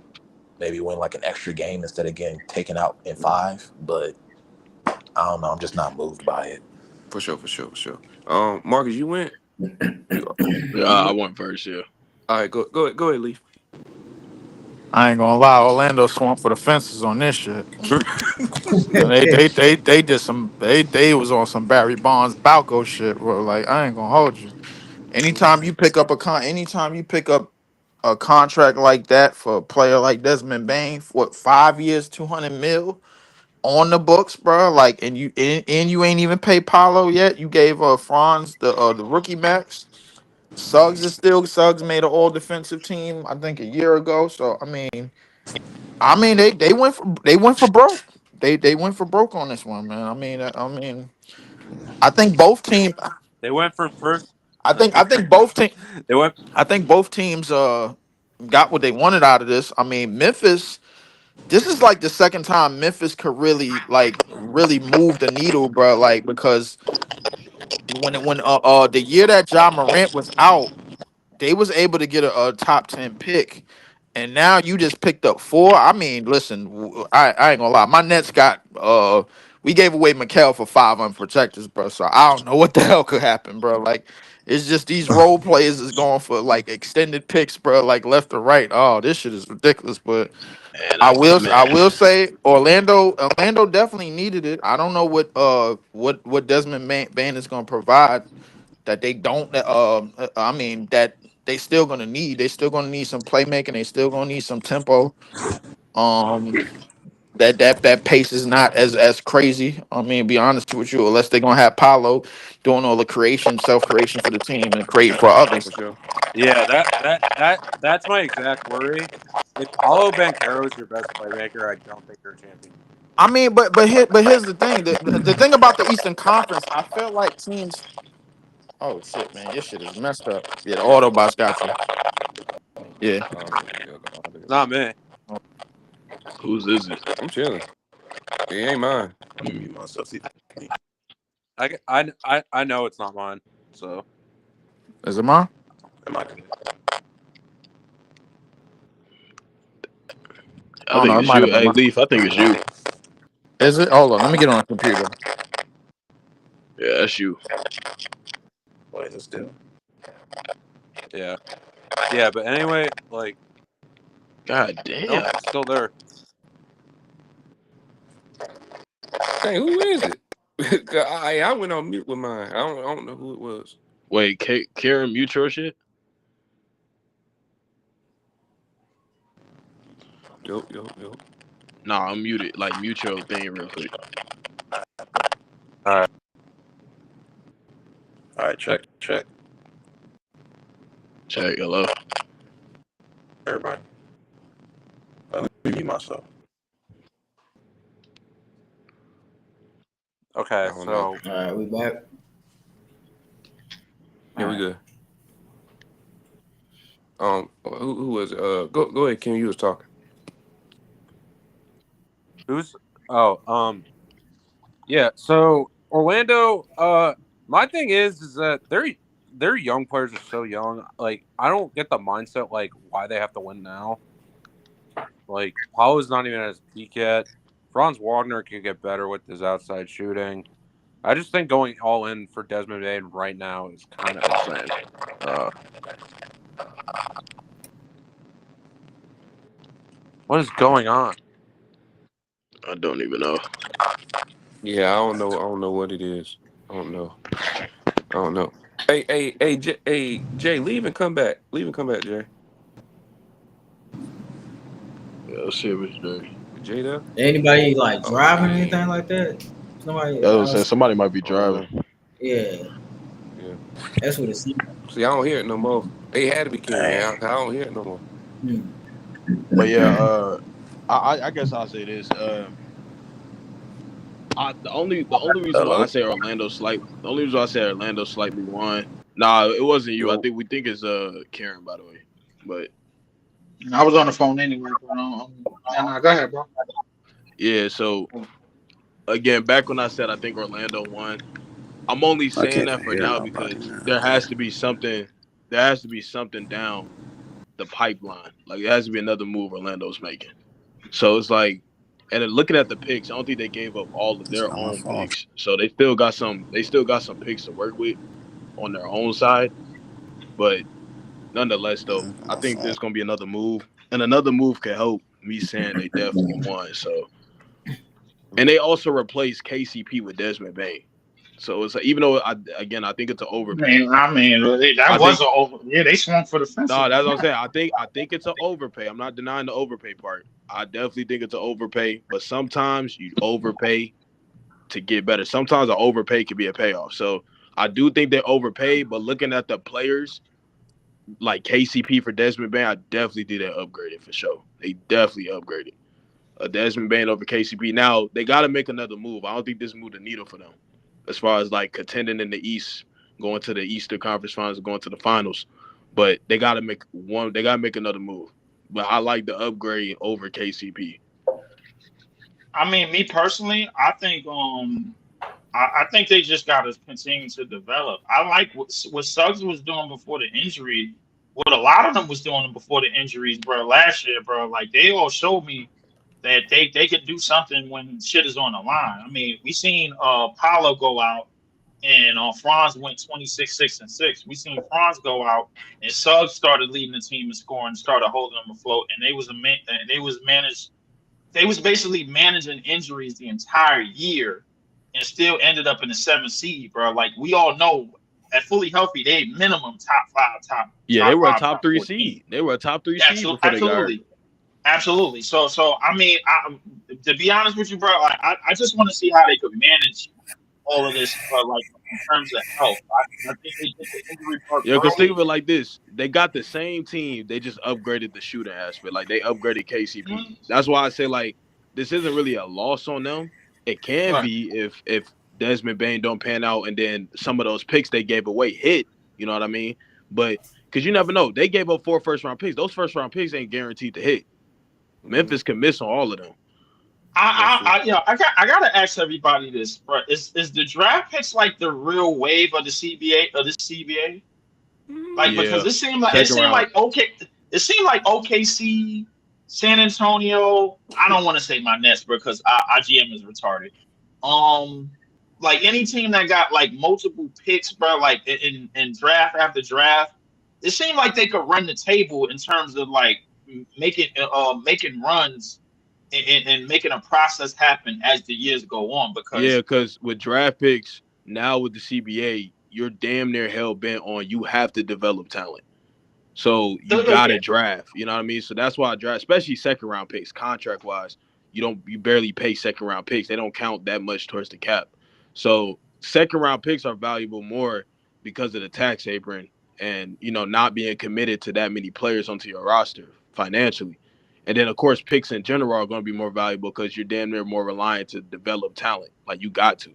maybe win like an extra game instead of getting taken out in five. But I don't know. I'm just not moved by it. For sure, for sure, for sure. Marcus, you went. You, Yeah, you I went. went first. Yeah. All right, go ahead, Leaf. I ain't gonna lie, Orlando swung for the fences on this shit. They did some they was on some Barry Bonds Balco shit, bro. Like I ain't gonna hold you. Anytime you pick up a contract like that for a player like Desmond Bain, for what 5 years, 200 mil on the books, bro. Like and you ain't even pay Paulo yet. You gave Franz the rookie max. Suggs made an all defensive team, I think a year ago. So I mean they went for broke. They went for broke on this one, man. I think both teams. they went from first. I think both teams. They went. I think both teams got what they wanted out of this. I mean, Memphis. This is like the second time Memphis could really move the needle, bro. Like because when the year that John Morant was out, they was able to get a top 10 pick, and now you just picked up four. I mean, listen, I ain't gonna lie. My Nets got we gave away Mikal for five unprotected, bro. So I don't know what the hell could happen, bro. Like it's just these role players is going for like extended picks, bro, like left or right. Oh, this shit is ridiculous. But And I man, will say Orlando definitely needed it. I don't know what Desmond Bain is gonna provide that they don't I mean that they still gonna need some playmaking, they still gonna need some tempo. um that pace is not as crazy. I mean, be honest with you, unless they're gonna have Paolo doing all the self creation for the team and create for For others. sure. Yeah, that's my exact worry. If Paolo Banchero is your best playmaker, I don't think you're a champion. I mean, but here's the thing. The thing about the Eastern Conference, I feel like teams. Oh shit, man, your shit is messed up. Yeah, the Autobots got you. Yeah. Not me. whose is it? I'm chilling. It ain't mine. Let me mute myself. See, I know it's not mine. So Is it mine? am I? I I don't think know. It it's might you. have been Hey, mine. Leaf. I think it's you. Is it? Hold on. Let me get on the computer. Yeah, that's you. Wait, is it still? yeah, But anyway, like God nope, damn. it's still there. Dang, who is it? I went on mute with mine. I don't know who it was. Wait, Karen Mutual shit. Yo. Nah, I'm muted. Like mutual thing, real quick. All right. All right, check. Check. Hello. Everybody. Let me mute myself. Okay, I don't know. so All right, we back. Yeah, we good. Who was it? Go ahead, Kim. You was talking. Who's? Oh, yeah. So Orlando. My thing is that their young players are so young. Like, I don't get the mindset like why they have to win now. Like, Paulo's not even at his peak yet. Franz Wagner could get better with his outside shooting. I just think going all in for Desmond Bain right now is kind of insane. What is going on? I don't even know. Yeah, I don't know. I don't know what it is. I don't know. I don't know. Hey, Jay, leave and come back. Leave and come back, Jay. Yeah, let's see if it's there. Jay there? Anybody like Oh, he driving or ain't. anything like that? Somebody That was saying else? somebody might be I don't driving. know. Yeah, Yeah. that's what it seems like. See, I don't hear it no more. They had to be Kim, Dang. man. I don't hear it no more. Hmm. But yeah, I guess I'll say this. The only reason why I Hello? say the only reason why I say Orlando slightly won. Nah, it wasn't you. I Yo, think we think it's Karen, by the way. But I was on the phone anyway. But, go ahead, bro. yeah, so again, back when I said I think Orlando won, I'm only I saying can't that even for hear now nobody, because man. there has to be something. There has to be something down the pipeline. Like there has to be another move Orlando's making. So it's like, and then looking at the picks, I don't think they gave up all of It's their not my own fault. picks. So they still got some. They still got some picks to work with on their own side. But nonetheless, though, It's not I my think fault. there's gonna be another move, and another move can help me saying they definitely won. So, and they also replaced KCP with Desmond Bain. So it's like, even though I think it's an overpay. That I was think a over. Yeah, they swung for the no, fences that's on what I'm that. saying. I think it's an overpay. I'm not denying the overpay part. I definitely think it's an overpay, but sometimes you overpay to get better. Sometimes an overpay can be a payoff. So I do think they overpaid, but looking at the players like KCP for Desmond Bain, I definitely did that upgraded for sure. They definitely upgraded. Desmond Bain over KCP. Now they got to make another move. I don't think this moved the needle for them as far as like contending in the East, going to the Eastern Conference Finals, going to the finals. But they got to make one. They got to make another move. But I like the upgrade over KCP. I mean, me personally, I think they just got to continue to develop. I like what Suggs was doing before the injury. What a lot of them was doing before the injuries, bro. Last year, bro, like they all showed me that they could do something when shit is on the line. I mean, we seen Paulo go out and Franz went 26, 6 and 6. We seen Franz go out and Suggs started leading the team in scoring, started holding them afloat, and they was basically managing injuries the entire year and still ended up in the 7th seed, bro. Like we all know, at fully healthy, they minimum Yeah, they top were a five, top top three 14. seed. They were a top three seed Absolutely, before they got hurt. absolutely, absolutely. So I mean, to be honest with you, bro, like, I just want to see how they could manage all of this, like in terms of health. I think they did the injury part Yeah, because think early. of it like this: they got the same team, they just upgraded the shooting aspect. Like they upgraded KCP. Mhm. That's why I say like this isn't really a loss on them. It can Right. be if Desmond Bain don't pan out, and then some of those picks they gave away hit. You know what I mean? But because you never know, they gave up 4 first-round picks. Those first-round picks ain't guaranteed to hit. mm, Memphis can miss on all of them. that's true. I gotta ask everybody this, bro. Is the draft picks like the real wave of the CBA? Like Mm, because Yeah, it second seemed round. like OKC, San Antonio. I don't want to say my Nets because our GM is retarded. Um, like any team that got like multiple picks, bro, like in draft after draft, it seemed like they could run the table in terms of like making runs and making a process happen as the years go on. Yeah, Because because with draft picks now with the CBA, you're damn near hell bent on you have to develop talent. So you gotta okay, draft. You know what I mean? So that's why I draft, especially second round picks, contract wise. You barely pay second round picks. They don't count that much towards the cap. So second round picks are valuable more because of the tax apron and not being committed to that many players onto your roster financially. And then of course picks in general are going to be more valuable because you're damn near more reliant to develop talent. Like you got to.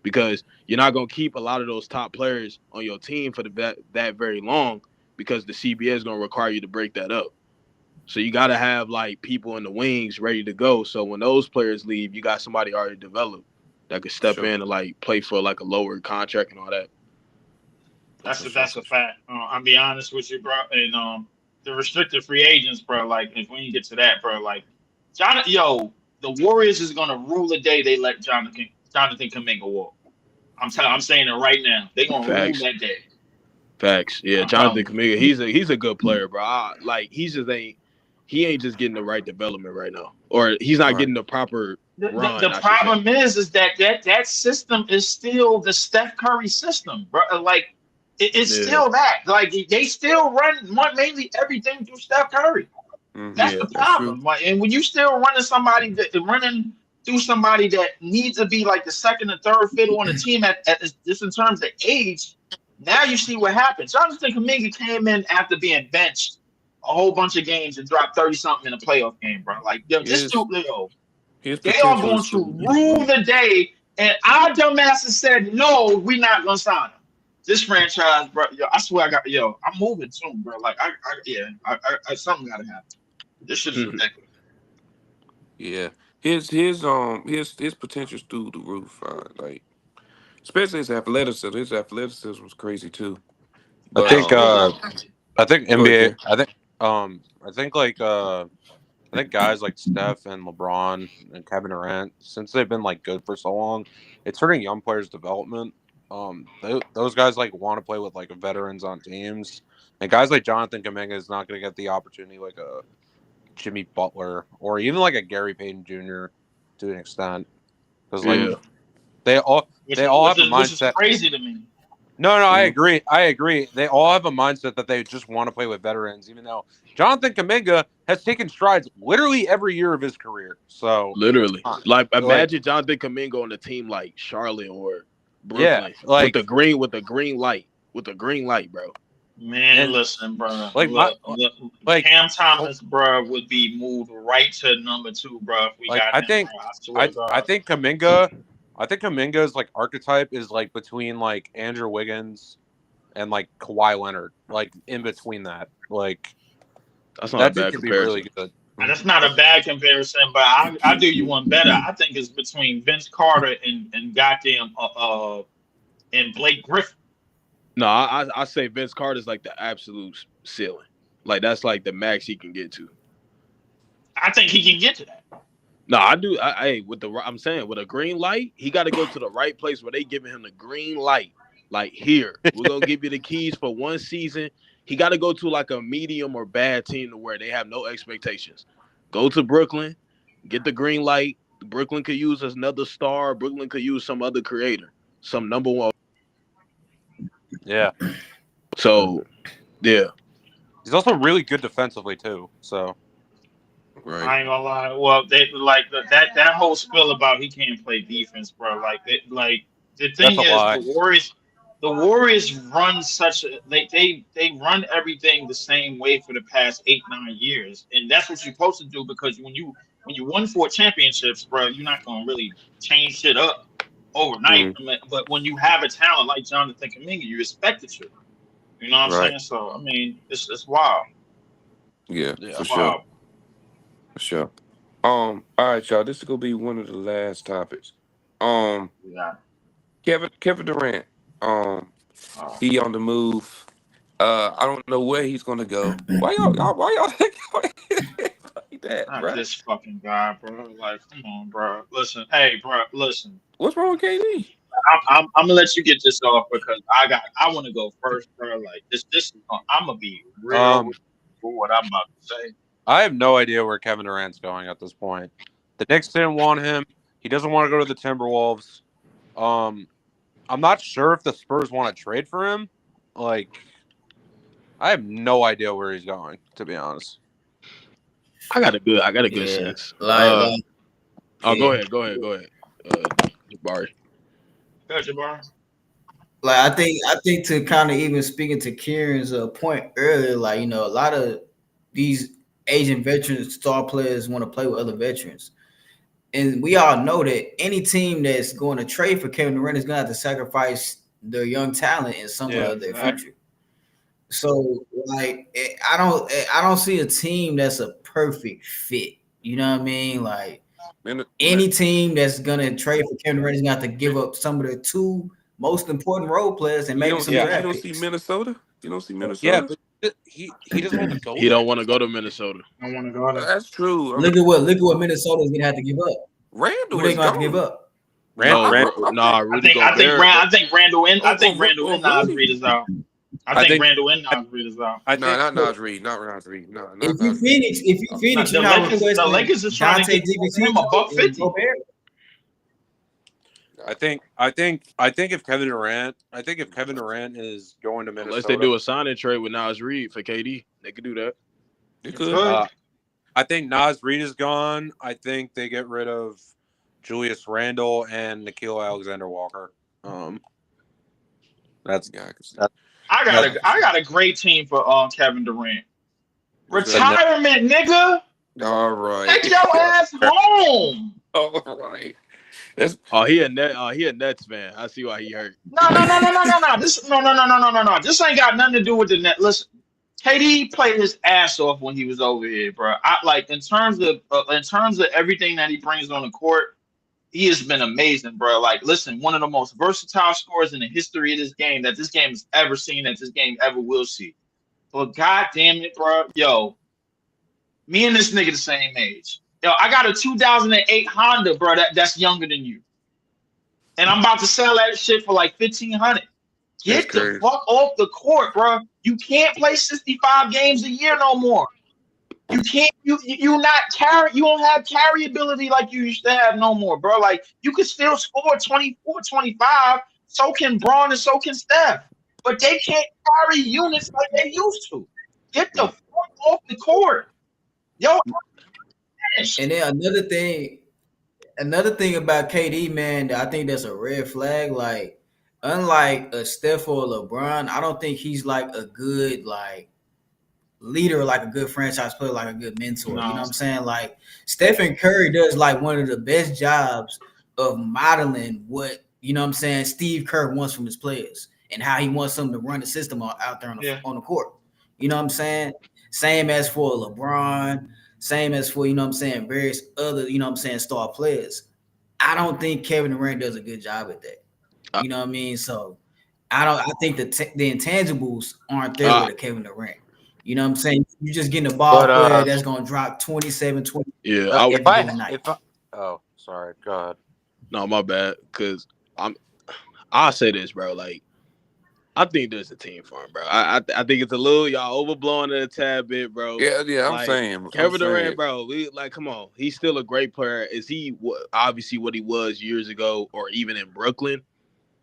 because you're not gonna keep a lot of those top players on your team for that very long because the CBA is gonna require you to break that up. So you got to have like people in the wings ready to go. So when those players leave, you got somebody already developed that could step Sure. in and like play for like a lower contract and all that. That's a fact. I'll be honest with you, bro. And the restricted free agents, bro. Like if we get to that, bro. Like the Warriors is gonna rule the day they let Jonathan Kuminga walk. I'm saying it right now. They're gonna rule Facts. that day. Facts. Yeah, Jonathan Um, Kuminga, he's a good player, bro. Like he ain't just getting the right development right now, or he's not Right. getting the proper run. the I should say. problem is that system is still the Steph Curry system, bro. Like it's Yeah. still that. Like they still run mainly everything through Steph Curry. Mhm. That's Yeah, the That's true. problem. Like, and when you still running through somebody that needs to be like the second or third fiddle on the team at just in terms of age, now you see what happens. Jonathan Kuminga came in after being benched a whole bunch of games and dropped 30 something in a playoff game, bro. Like this dude, His they are potential going is to to rule the day. And our dumbasses said, no, we're not gonna sign him. This franchise, bro. I swear, I'm moving soon, bro. Like, something gotta happen. This shit is ridiculous. Yeah, his potential's through the roof. Like especially his athleticism. His athleticism was crazy too. I But think I think go ahead, NBA. Jay. I think I think guys like Steph and LeBron and Kevin Durant, since they've been like good for so long, it's hurting young players' development. Those guys like want to play with like veterans on teams, and guys like Jonathan Kuminga is not going to get the opportunity like a Jimmy Butler or even like a Gary Payton Jr. to an extent, because like Yeah. they all Which they all have a is mindset. crazy to me. No, I Mhm. agree. I agree. They all have a mindset that they just want to play with veterans, even though Jonathan Kuminga has taken strides literally every year of his career. So, Literally. Like like, imagine Jonathan Kuminga on a team like Charlotte or yeah, Brooklyn like, with the green light, bro. Man, and listen, bro. like my, Look, like, Cam Thomas, bro, would be moved right to number 2, bro, if we like got I him, think, bro. I swear to I God. think Kuminga's like archetype is like between like Andrew Wiggins and like Kawhi Leonard, like in between that. Like That's not a that dude bad can be comparison. really good. And that's not a bad comparison, but I do you one better. I think it's between Vince Carter and goddamn and Blake Griffin. No, I say Vince Carter's like the absolute ceiling. Like that's like the max he can get to. I think he can get to that. No, I do. I'm saying with a green light, he got to go to the right place where they giving him the green light. Like here, we're gonna give you the keys for one season. He got to go to like a medium or bad team to where they have no expectations. Go to Brooklyn, get the green light. Brooklyn could use another star. Brooklyn could use some other creator, some number one. Yeah, So, yeah. he's also really good defensively too. So Right. I ain't gonna lie. Well, they like that whole spill about he can't play defense, bro. Like the thing that's a is, lie. the Warriors run they run everything the same way for the past 8-9 years, and that's what you're supposed to do because when you won 4 championships, bro, you're not gonna really change shit up overnight. Mhm. But when you have a talent like Jonathan Kuminga, you expect it to. You know what I'm Right. saying? So I mean, it's wild. Yeah, Yeah. for It's sure. wild. For sure. All right, y'all. This is gonna be one of the last topics. Yeah. Kevin Durant. He on the move. I don't know where he's gonna go. Why y'all think like that, Not bro? this fucking guy, bro. Like, come on, bro. Listen, hey, bro. Listen, What's wrong with KD? I'm gonna let you get this off because I want to go first, bro. Like this is I'm gonna be real with what I'm about to say. I have no idea where Kevin Durant's going at this point. The Knicks didn't want him. He doesn't want to go to the Timberwolves. I'm not sure if the Spurs want to trade for him. Like, I have no idea where he's going, to be honest. I got a good Yeah, sense. like Go yeah. ahead. Barry. Gotcha, bro. Like I think to kind of even speaking to Kieran's point earlier, like a lot of these Asian veterans, star players want to play with other veterans. And we all know that any team that's going to trade for Kevin Durant is going to have to sacrifice their young talent and some Yeah, of their future. So, like, I don't see a team that's a perfect fit. You know what I mean? Like, any team that's gonna trade for Kevin Durant is gonna have to give up some of their two most important role players and maybe some you draft don't see picks. Minnesota. You don't see Yeah, Minnesota. but he doesn't want to go He there. don't want to go to Minnesota. I want to go there. That's true. I mean, Look at what Minnesota's gonna have to give up. Who Randall they is gonna have to give gone. up? No, I Rudy Gobert. I think Randall and Nas Rudy. Reed is out. I think think Randall and Nas Reed is out. I No, think not Nas Reed. Not Nas Reed. No, not If you Nas Reed. Phoenix, The you're not the Lakers requesting is trying to Dante get him a buck DiVincenzo and 50. Gobert. I think if Kevin Durant is going to Unless they Minnesota, do a signing trade with Nas Reed for KD, they could do that. They It could. could. I think Nas Reed is gone. I think they get rid of Julius Randle and Nikhil Alexander Walker. That's Yeah, I can see. that, I got a great team for Kevin Durant. What's that? Retirement, nigga. All right. Take your ass home. All right. That's He a Nets fan. I see why he hurt. No. No. This ain't got nothing to do with the net. Listen, KD played his ass off when he was over here, bro. I like in terms of everything that he brings on the court, he has been amazing, bro. Like, listen, one of the most versatile scorers in the history of this game that this game has ever seen, that this game ever will see. But god damn it, bro, yo, me and this nigga the same age. Yo, I got a 2008 Honda, bro. That's younger than you, and I'm about to sell that shit for like $1,500. Get the crazy. fuck off the court, bro. You can't play 65 games a year no more. You can't. You not carry. You don't have carry ability like you used to have no more, bro. Like you could still score 24, 25. So can Braun and so can Steph, but they can't carry units like they used to. Get the fuck off the court, yo. And then another thing about KD, man, that I think that's a red flag. Like, unlike a Steph or LeBron, I don't think he's like a good like leader, like a good franchise player, like a good mentor. No. You know what I'm saying? Like Stephen Curry does like one of the best jobs of modeling what, you know what I'm saying, Steve Kerr wants from his players and how he wants them to run the system out there on the court. You know what I'm saying? Same as for LeBron, same as for, you know what I'm saying, various other, you know what I'm saying, star players. I don't think Kevin Durant does a good job at that. You know what I mean? So I think the intangibles aren't there with a Kevin Durant. You know what I'm saying? You're just getting a ball player that's going to drop 27, 20. Yeah, oh, sorry, go ahead. No, my bad. Because I'll say this, bro. Like, I think there's a team for him, bro. I think it's a little y'all overblowing it a tad bit, bro. yeah. Like, I'm saying Kevin Durant, bro. Come on. He's still a great player. Is he obviously what he was years ago, or even in Brooklyn?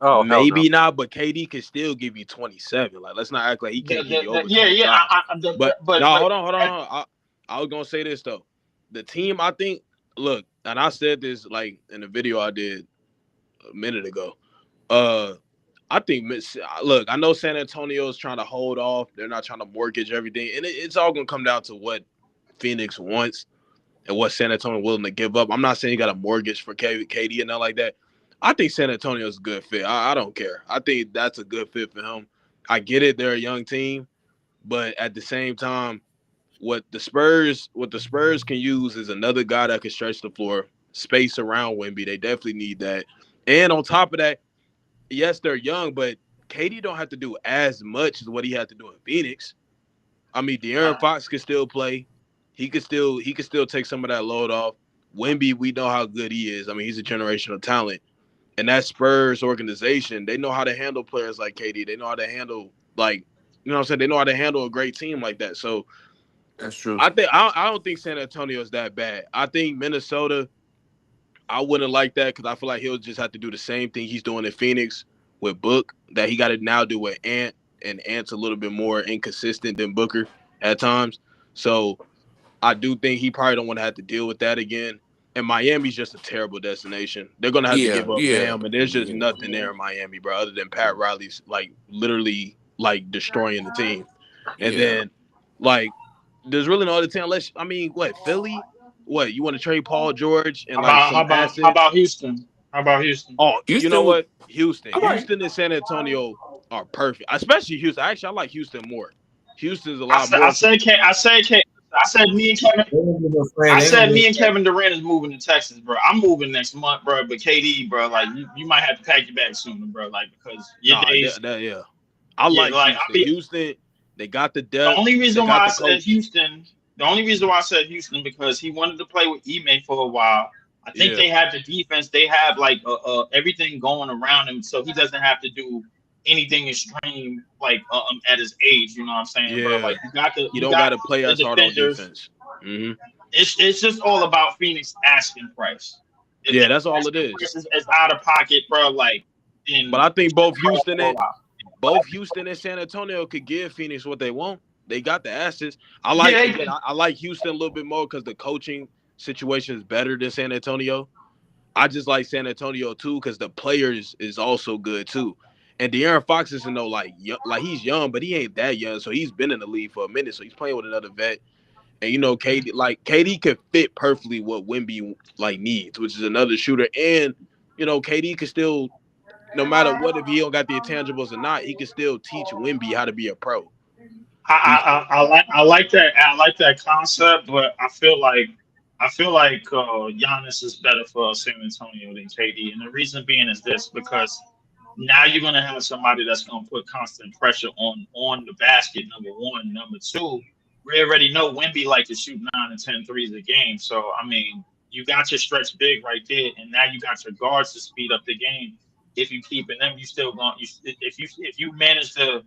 Oh, maybe not. But KD can still give you 27. Like, let's not act like he can't give you over 25. But hold on. I was gonna say this though. The team, I think. Look, and I said this like in the video I did a minute ago. I think, look, I know San Antonio is trying to hold off. They're not trying to mortgage everything. And it's all going to come down to what Phoenix wants and what San Antonio is willing to give up. I'm not saying you got a mortgage for KD and nothing like that. I think San Antonio is a good fit. I don't care. I think that's a good fit for him. I get it. They're a young team. But at the same time, what the Spurs can use is another guy that can stretch the floor, space around Wemby. They definitely need that. And on top of that, yes, they're young, but KD don't have to do as much as what he had to do in Phoenix. I mean, De'Aaron Fox can still play. He could still take some of that load off. Wemby, we know how good he is. I mean, he's a generational talent. And that Spurs organization, they know how to handle players like KD. They know how to handle, like, you know what I'm saying? They know how to handle a great team like that. So that's true. I don't think San Antonio is that bad. I think Minnesota, I wouldn't like that because I feel like he'll just have to do the same thing he's doing in Phoenix with Book that he got to now do with Ant, and Ant's a little bit more inconsistent than Booker at times. So I do think he probably don't want to have to deal with that again. And Miami's just a terrible destination. They're going to have to give up Bam, and there's just nothing there in Miami, bro, other than Pat Riley's, like, literally, like, destroying the team. And then, like, there's really no other team unless, I mean, what, Philly? What you want to trade Paul George and How like about how some about how assets? about Houston? How about Houston? Oh, you know Houston would. what? Houston, I like. Houston and San Antonio are perfect, especially Houston. Actually, I like Houston more. Houston's a I lot said I more. said K I said K I said me and Kevin They gonna be afraid. I They gonna said be me and afraid. Kevin Durant is moving to Texas, bro. I'm moving next month, bro. But KD, bro, like you might have to pack your bag sooner, bro. Like because your Nah, days, yeah. I yeah. like Like I Houston. mean, Houston, they got the the depth. only They reason why got I the said coach. Houston, the only reason why I said Houston because he wanted to play with Ime for a while. I think Yeah, they have the defense. They have like everything going around him, so he doesn't have to do anything extreme like at his age. You know what I'm saying, bro? yeah. Like you got You you don't got got to play the as hard on defenders. defense. Hmm. It's just all about Phoenix asking price. Yeah, If that's all it asking is. price is out of pocket, bro, like But then I think both but Houston and San Antonio could give Phoenix what they want. They got the assets. I yeah, like again. I like Houston a little bit more because the coaching situation is better than San Antonio. I just like San Antonio too because the players is also good too. And De'Aaron Fox isn't no like he's young, but he ain't that young, so he's been in the league for a minute. So he's playing with another vet. And KD could fit perfectly what Wemby like needs, which is another shooter. And KD could still, no matter what, if he don't got the intangibles or not, he can still teach Wemby how to be a pro. He's I like that concept, but I feel like Giannis is better for San Antonio than KD, and the reason being is this because now you're gonna have somebody that's gonna put constant pressure on the basket. Number one, number two, we already know Wemby like to shoot 9 and 10 threes a game. So I mean, you got your stretch big right there, and now you got your guards to speed up the game. If you keeping them, you still going. If you manage to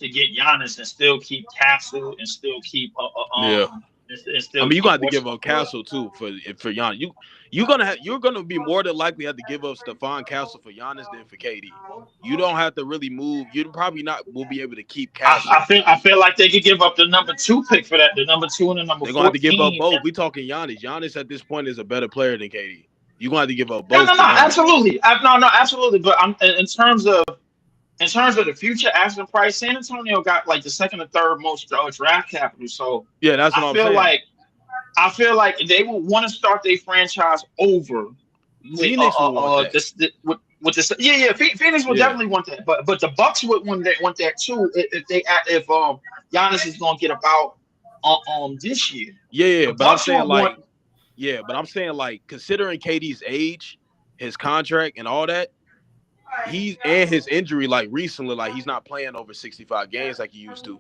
get Giannis and still keep Castle and still keep yeah. and I still mean, you keep got to give up Castle too for Giannis. You're gonna be more than likely have to give up Stephon Castle for Giannis than for KD. You don't have to really move. You probably not will be able to keep Castle. I feel like they could give up the number 2 pick for that, the number 2 and the number They're gonna have to give up 14. both. We talking Giannis. Giannis at this point is a better player than KD. You're gonna have to give up No, both no, for no, Giannis. absolutely. No, absolutely. But I'm in terms of the future asking price, San Antonio got like the second or third most draft capital. So Yeah, that's what I I'm feel saying. like I feel like they will want to start their franchise over with Phoenix will want that. with this. Yeah. Phoenix will Yeah. definitely want that, but the Bucks would want that too if Giannis is going to get about this year. Yeah, The but I'm Bucks saying would want. considering KD's age, his contract, and all that, and his injury, like recently, like he's not playing over 65 games like he used to.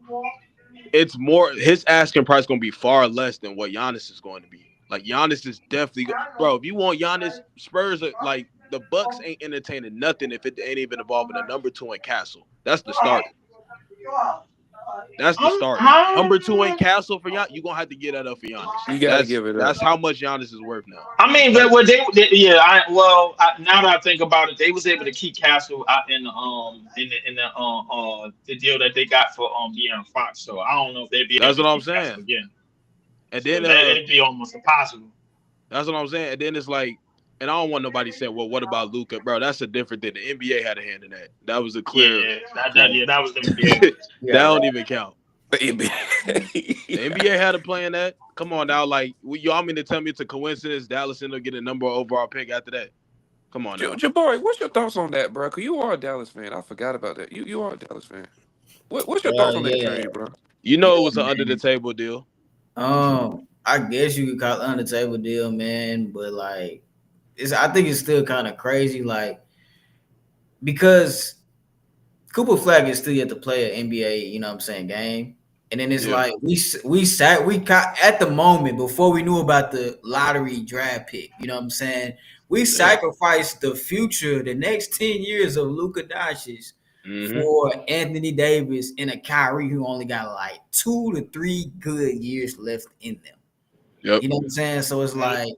It's more his asking price going to be far less than what Giannis is going to be. Like Giannis is definitely, bro. If you want Giannis, Spurs are like the Bucks ain't entertaining nothing if it ain't even involving a number 2 in Castle. That's the starter. That's the starter. Number 2 in Castle for Giannis. You gonna have to get that up for Giannis. You gotta give it up. That's how much Giannis is worth now. I mean, now that I think about it, they was able to keep Castle out in the deal that they got for De'Aaron Fox. So I don't know if they'd be able That's to what I'm keep Castle saying. again. And So then it'd be almost impossible. that's what I'm saying. And then it's like, and I don't want nobody to say, well, what about Luka, bro? That's a different thing. The NBA had a hand in that. That was a clear. That was the NBA. That don't even count. The The NBA had a play in that. Come on now, like y'all mean to tell me it's a coincidence Dallas ended up getting a number overall pick after that? Come on now. Jabari, what's your thoughts on that, bro? Cause you are a Dallas fan. I forgot about that. You are a Dallas fan. What's your thoughts on that trade, bro? You know it was an under the table deal. I guess you could call it under the table deal, man. But like, I think it's still kind of crazy, like because Cooper Flag is still yet to play an NBA, you know what I'm saying, game. And then it's like we got at the moment before we knew about the lottery draft pick, you know what I'm saying? We sacrificed the future, the next 10 years of Luka Doncic for Anthony Davis and a Kyrie who only got like 2 to 3 good years left in them. Yep. You know what I'm saying? So it's like,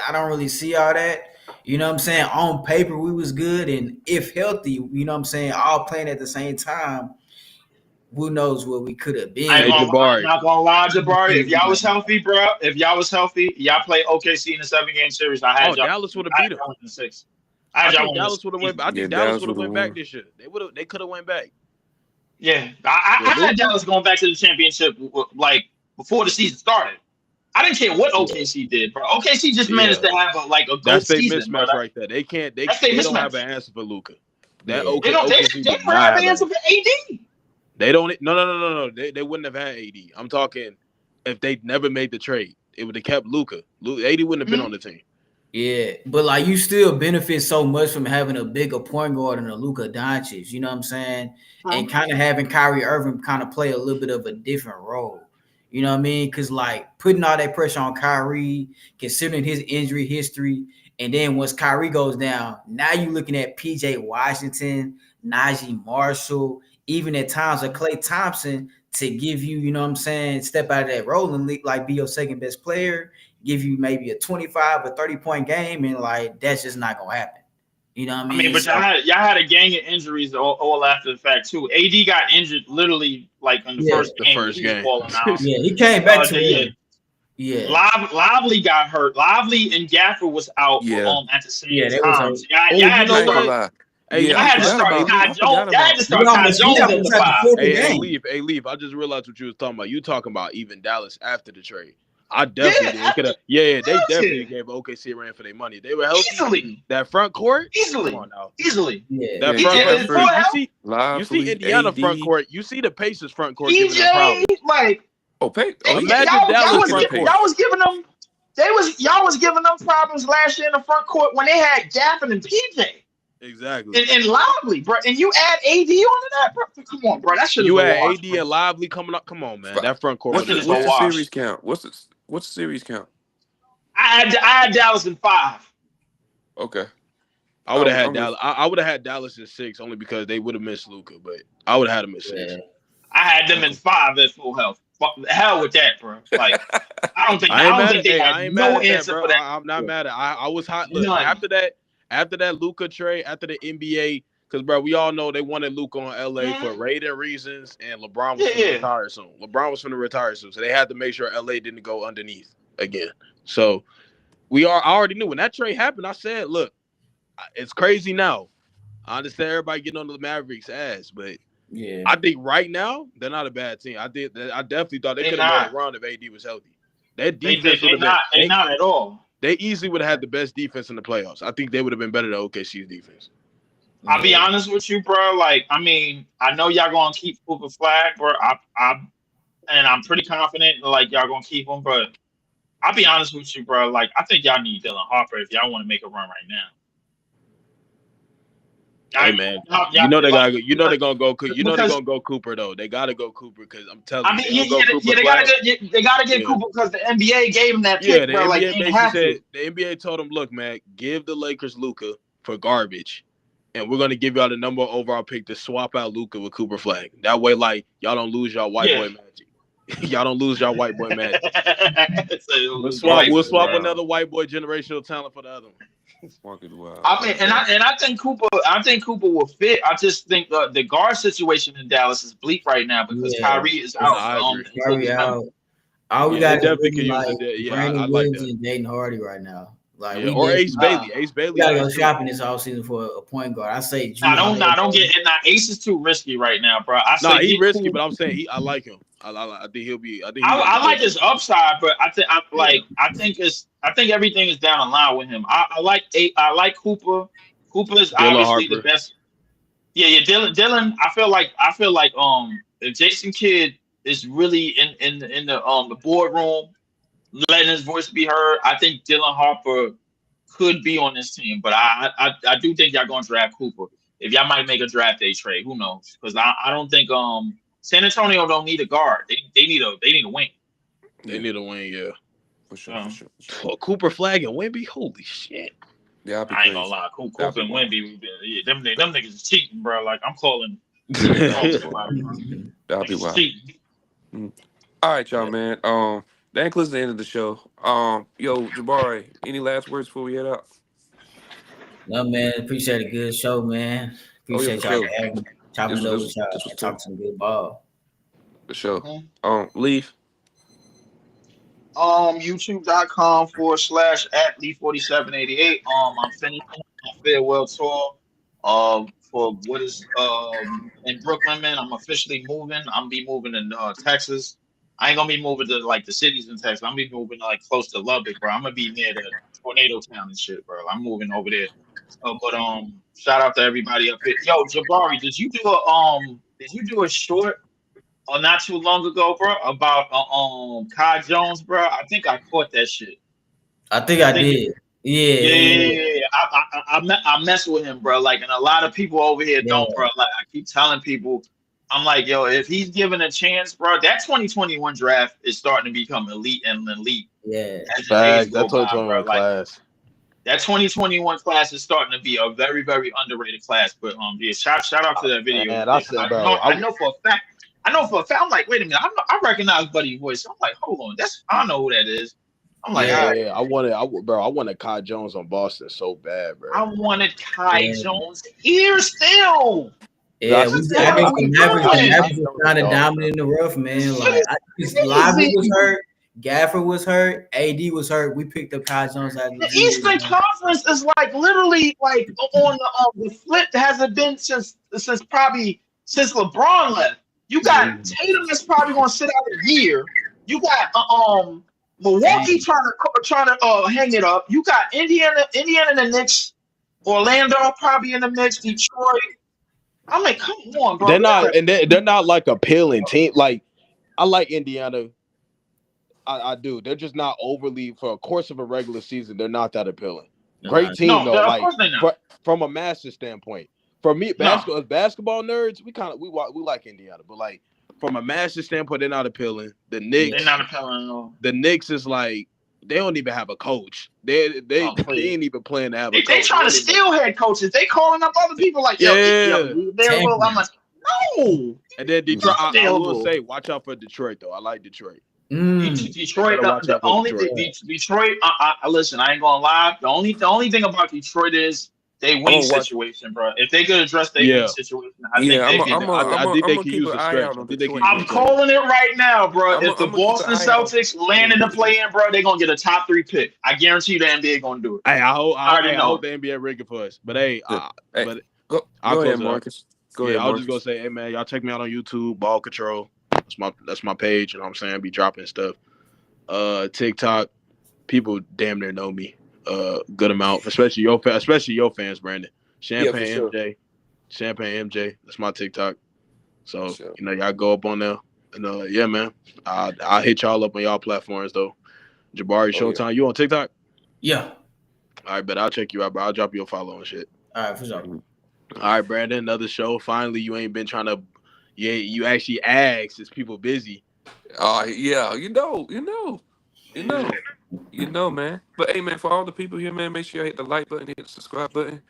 I don't really see all that. You know what I'm saying? On paper, we was good. And if healthy, you know what I'm saying, all playing at the same time, who knows what we could have been. Hey, Jabari. I'm not gonna lie, Jabari. If y'all was healthy, bro, y'all play OKC in the 7-game series. I had y'all. Dallas would have beat them in the 6. I think Dallas would have went. I think Dallas would have went back this year. They could have went back. Yeah, I had Dallas going back to the championship like before the season started. I didn't care what OKC did, bro. OKC just managed to have a good That's their season, bro. mismatch right there. They can't. They That's their don't have mismatch. an answer for Luka. That Yeah. They don't. OKC They do probably not have have an an answer answer. for AD. They don't. No. They wouldn't have had AD. I'm talking if they never made the trade. It would have kept Luka. AD wouldn't have been on the team. Yeah, but like you still benefit so much from having a bigger point guard than a Luka Doncic, you know what I'm saying? And kind of having Kyrie Irving kind of play a little bit of a different role. You know what I mean? Because like putting all that pressure on Kyrie, considering his injury history, and then once Kyrie goes down, now you're looking at PJ Washington, Najee Marshall, even at times a Klay Thompson to give you, you know what I'm saying, step out of that role and like be your second best player, give you maybe a 25 or 30-point game, and like that's just not gonna happen. You know what I mean? I mean, but y'all had a gang of injuries all after the fact too. AD got injured literally like in the first game. He was balling out. Yeah, he came back to it. Yeah. Lively got hurt. Lively and Gaffer was out at the same time. So y'all had to start. Hey, I had to start Kai Jones. Y'all had to start Kai Jones at the 5. Hey, Leaf. I just realized what you was talking about. You talking about even Dallas after the trade. I definitely could have. Yeah, they definitely gave OKC a ran for their money. They were healthy. Easily. That front court. Easily. Come on now. Easily. Yeah. That front court. You see Indiana front court. You see the Pacers front court giving them problems. Like, imagine Dallas front court. Y'all was giving them. Y'all was giving them problems last year in the front court when they had Gaffin and PJ. Exactly. And Lively, bro. And you add AD onto that, bro. Come on, bro. That should you add AD and Lively coming up. Come on, man. That front court. What's the series count? What's the series count? I had Dallas in 5. Okay. I would have had Dallas. I would have had Dallas in 6 only because they would have missed Luka, but I would have had them in 6. I had them in 5 at full health. Hell with that, bro. Like I don't think they had no answer for that. I'm not mad at. I was hot. Look, after that Luka trade, after the NBA, because bro, we all know they wanted Luka on LA for rating reasons, and LeBron was going to retire soon. LeBron was going to retire soon, so they had to make sure LA didn't go underneath again. So I already knew when that trade happened. I said, look, it's crazy now. I understand everybody getting on the Mavericks' ass, but I think right now they're not a bad team. I definitely thought they could have made a run if AD was healthy. Their defense would have been. They're not at all. They easily would have had the best defense in the playoffs. I think they would have been better than OKC's defense. I'll be honest with you, bro. Like, I mean, I know y'all gonna keep Cooper Flag, bro. I'm pretty confident like y'all gonna keep him, but I'll be honest with you, bro. Like, I think y'all need Dylan Harper if y'all want to make a run right now. Hey man, you know they're gonna go Cooper though. They gotta go Cooper because I'm telling you. They gotta get Cooper because the NBA gave him that pick. The NBA basically said the NBA told him, look, man, give the Lakers Luka for garbage, and we're gonna give y'all the number overall pick to swap out Luka with Cooper Flag. That way, like y'all don't lose y'all white boy magic. Y'all don't lose y'all white boy magic. We'll swap another white boy generational talent for the other one. I mean, and I think Cooper will fit. I just think the guard situation in Dallas is bleak right now because Kyrie is out. Kyrie out. All we got is really like Brandon Williams and Jaden Hardy right now. Like or Ace Bailey. Ace Bailey. We gotta go shopping this offseason for a point guard. I say I don't get it. Now Ace is too risky right now, bro. He's risky, but I'm saying I like him. I think he'll be. I like his upside, but I think everything is down the line with him. I like Cooper. Cooper is obviously the best. Yeah, Dylan. I feel like if Jason Kidd is really in the boardroom, letting his voice be heard, I think Dylan Harper could be on this team. But I do think y'all gonna draft Cooper. If y'all might make a draft day trade, who knows? Because I don't think San Antonio don't need a guard. They need a wing. They need a wing, yeah. For sure. Cooper Flag and Wemby, holy shit. Yeah, I ain't gonna lie. Cooper and Wemby, them niggas is cheating, bro. Like I'm calling. That'll be wild. All right, y'all, man. That includes the end of the show. Yo, Jabari, any last words before we head out? No, man. Appreciate a good show, man. Appreciate y'all having me. Chopping it over with y'all and talk some good ball. For sure. Leaf. YouTube.com/@Lee4788. I'm finishing my farewell tour for what is in Brooklyn, man. I'm officially moving. I'm be moving in Texas. I ain't gonna be moving to like the cities in Texas. I'm gonna be moving like close to Lubbock, bro. I'm gonna be near the tornado town and shit, bro. I'm moving over there. But shout out to everybody up here. Yo, Jabari, did you do a short not too long ago, bro, about Kai Jones, bro? I think I caught that shit. I think I did. Yeah. I mess with him, bro. Like, and a lot of people over here don't, bro. Like, I keep telling people, I'm like, yo, if he's given a chance, bro, that 2021 draft is starting to become elite and elite. Yeah, as the days Fact. go That by, 2021 bro. Like, class. that 2021 class is starting to be a very, very underrated class. But yeah, shout out to that video. Man, I said, bro, I know for a fact. I'm like, wait a minute, I recognize Buddy's voice. I'm like, hold on, I know who that is. I'm like, all right. I wanted Kai Jones on Boston so bad, bro. I wanted Kai Jones here still. Yeah, I think the Mavericks were kind of dominant in the rough, man. Like, Lively was hurt, Gafford was hurt, AD was hurt. We picked up Kai Jones out of the Eastern Conference is like literally like on the flip. Hasn't been since LeBron left. You got Tatum that's probably going to sit out a year. You got Milwaukee trying to hang it up. You got Indiana in the Knicks, Orlando probably in the mix, Detroit. I'm like, come on, bro. They're not like appealing team. Like, I like Indiana. I do. They're just not overly, for a course of a regular season, they're not that appealing. Great team though. Like, from a master standpoint. For me, basketball nerds, we like Indiana, but like from a master standpoint, they're not appealing. The Knicks, they're not appealing at all. The Knicks is like, they don't even have a coach. They ain't even playing to have a coach. They trying to steal head coaches. They calling up other people like, yo, available. I'm like, no. And then Detroit, I will say, watch out for Detroit though. I like Detroit. Detroit. The only thing, Detroit. Listen, I ain't gonna lie. The only thing about Detroit is they win situation, bro. If they could address their win situation, I think they can use the stretch. I'm calling it right now, bro. If the Boston Celtics land in the play-in, bro, they're gonna get a top 3 pick. I guarantee you the NBA gonna do it. Hey, I hope the NBA rigging for us. But hey, go ahead, Marcus. Go ahead. I was just gonna say, hey man, y'all check me out on YouTube, Ball Control. That's my page, you know what I'm saying? Be dropping stuff. TikTok, people damn near know me. Good amount, especially your fans, Brandon. Champagne MJ. That's my TikTok. So y'all go up on there. And yeah, man. I'll hit y'all up on y'all platforms though. Jabari Showtime. You on TikTok? Yeah. All right, but I'll check you out, bro. I'll drop you a follow and shit. All right, for sure. All right, Brandon. Another show. Finally, you ain't been trying to. Yeah, you actually asked. Is people busy? Yeah, you know, man. But hey, man, for all the people here, man, make sure you hit the like button, hit the subscribe button.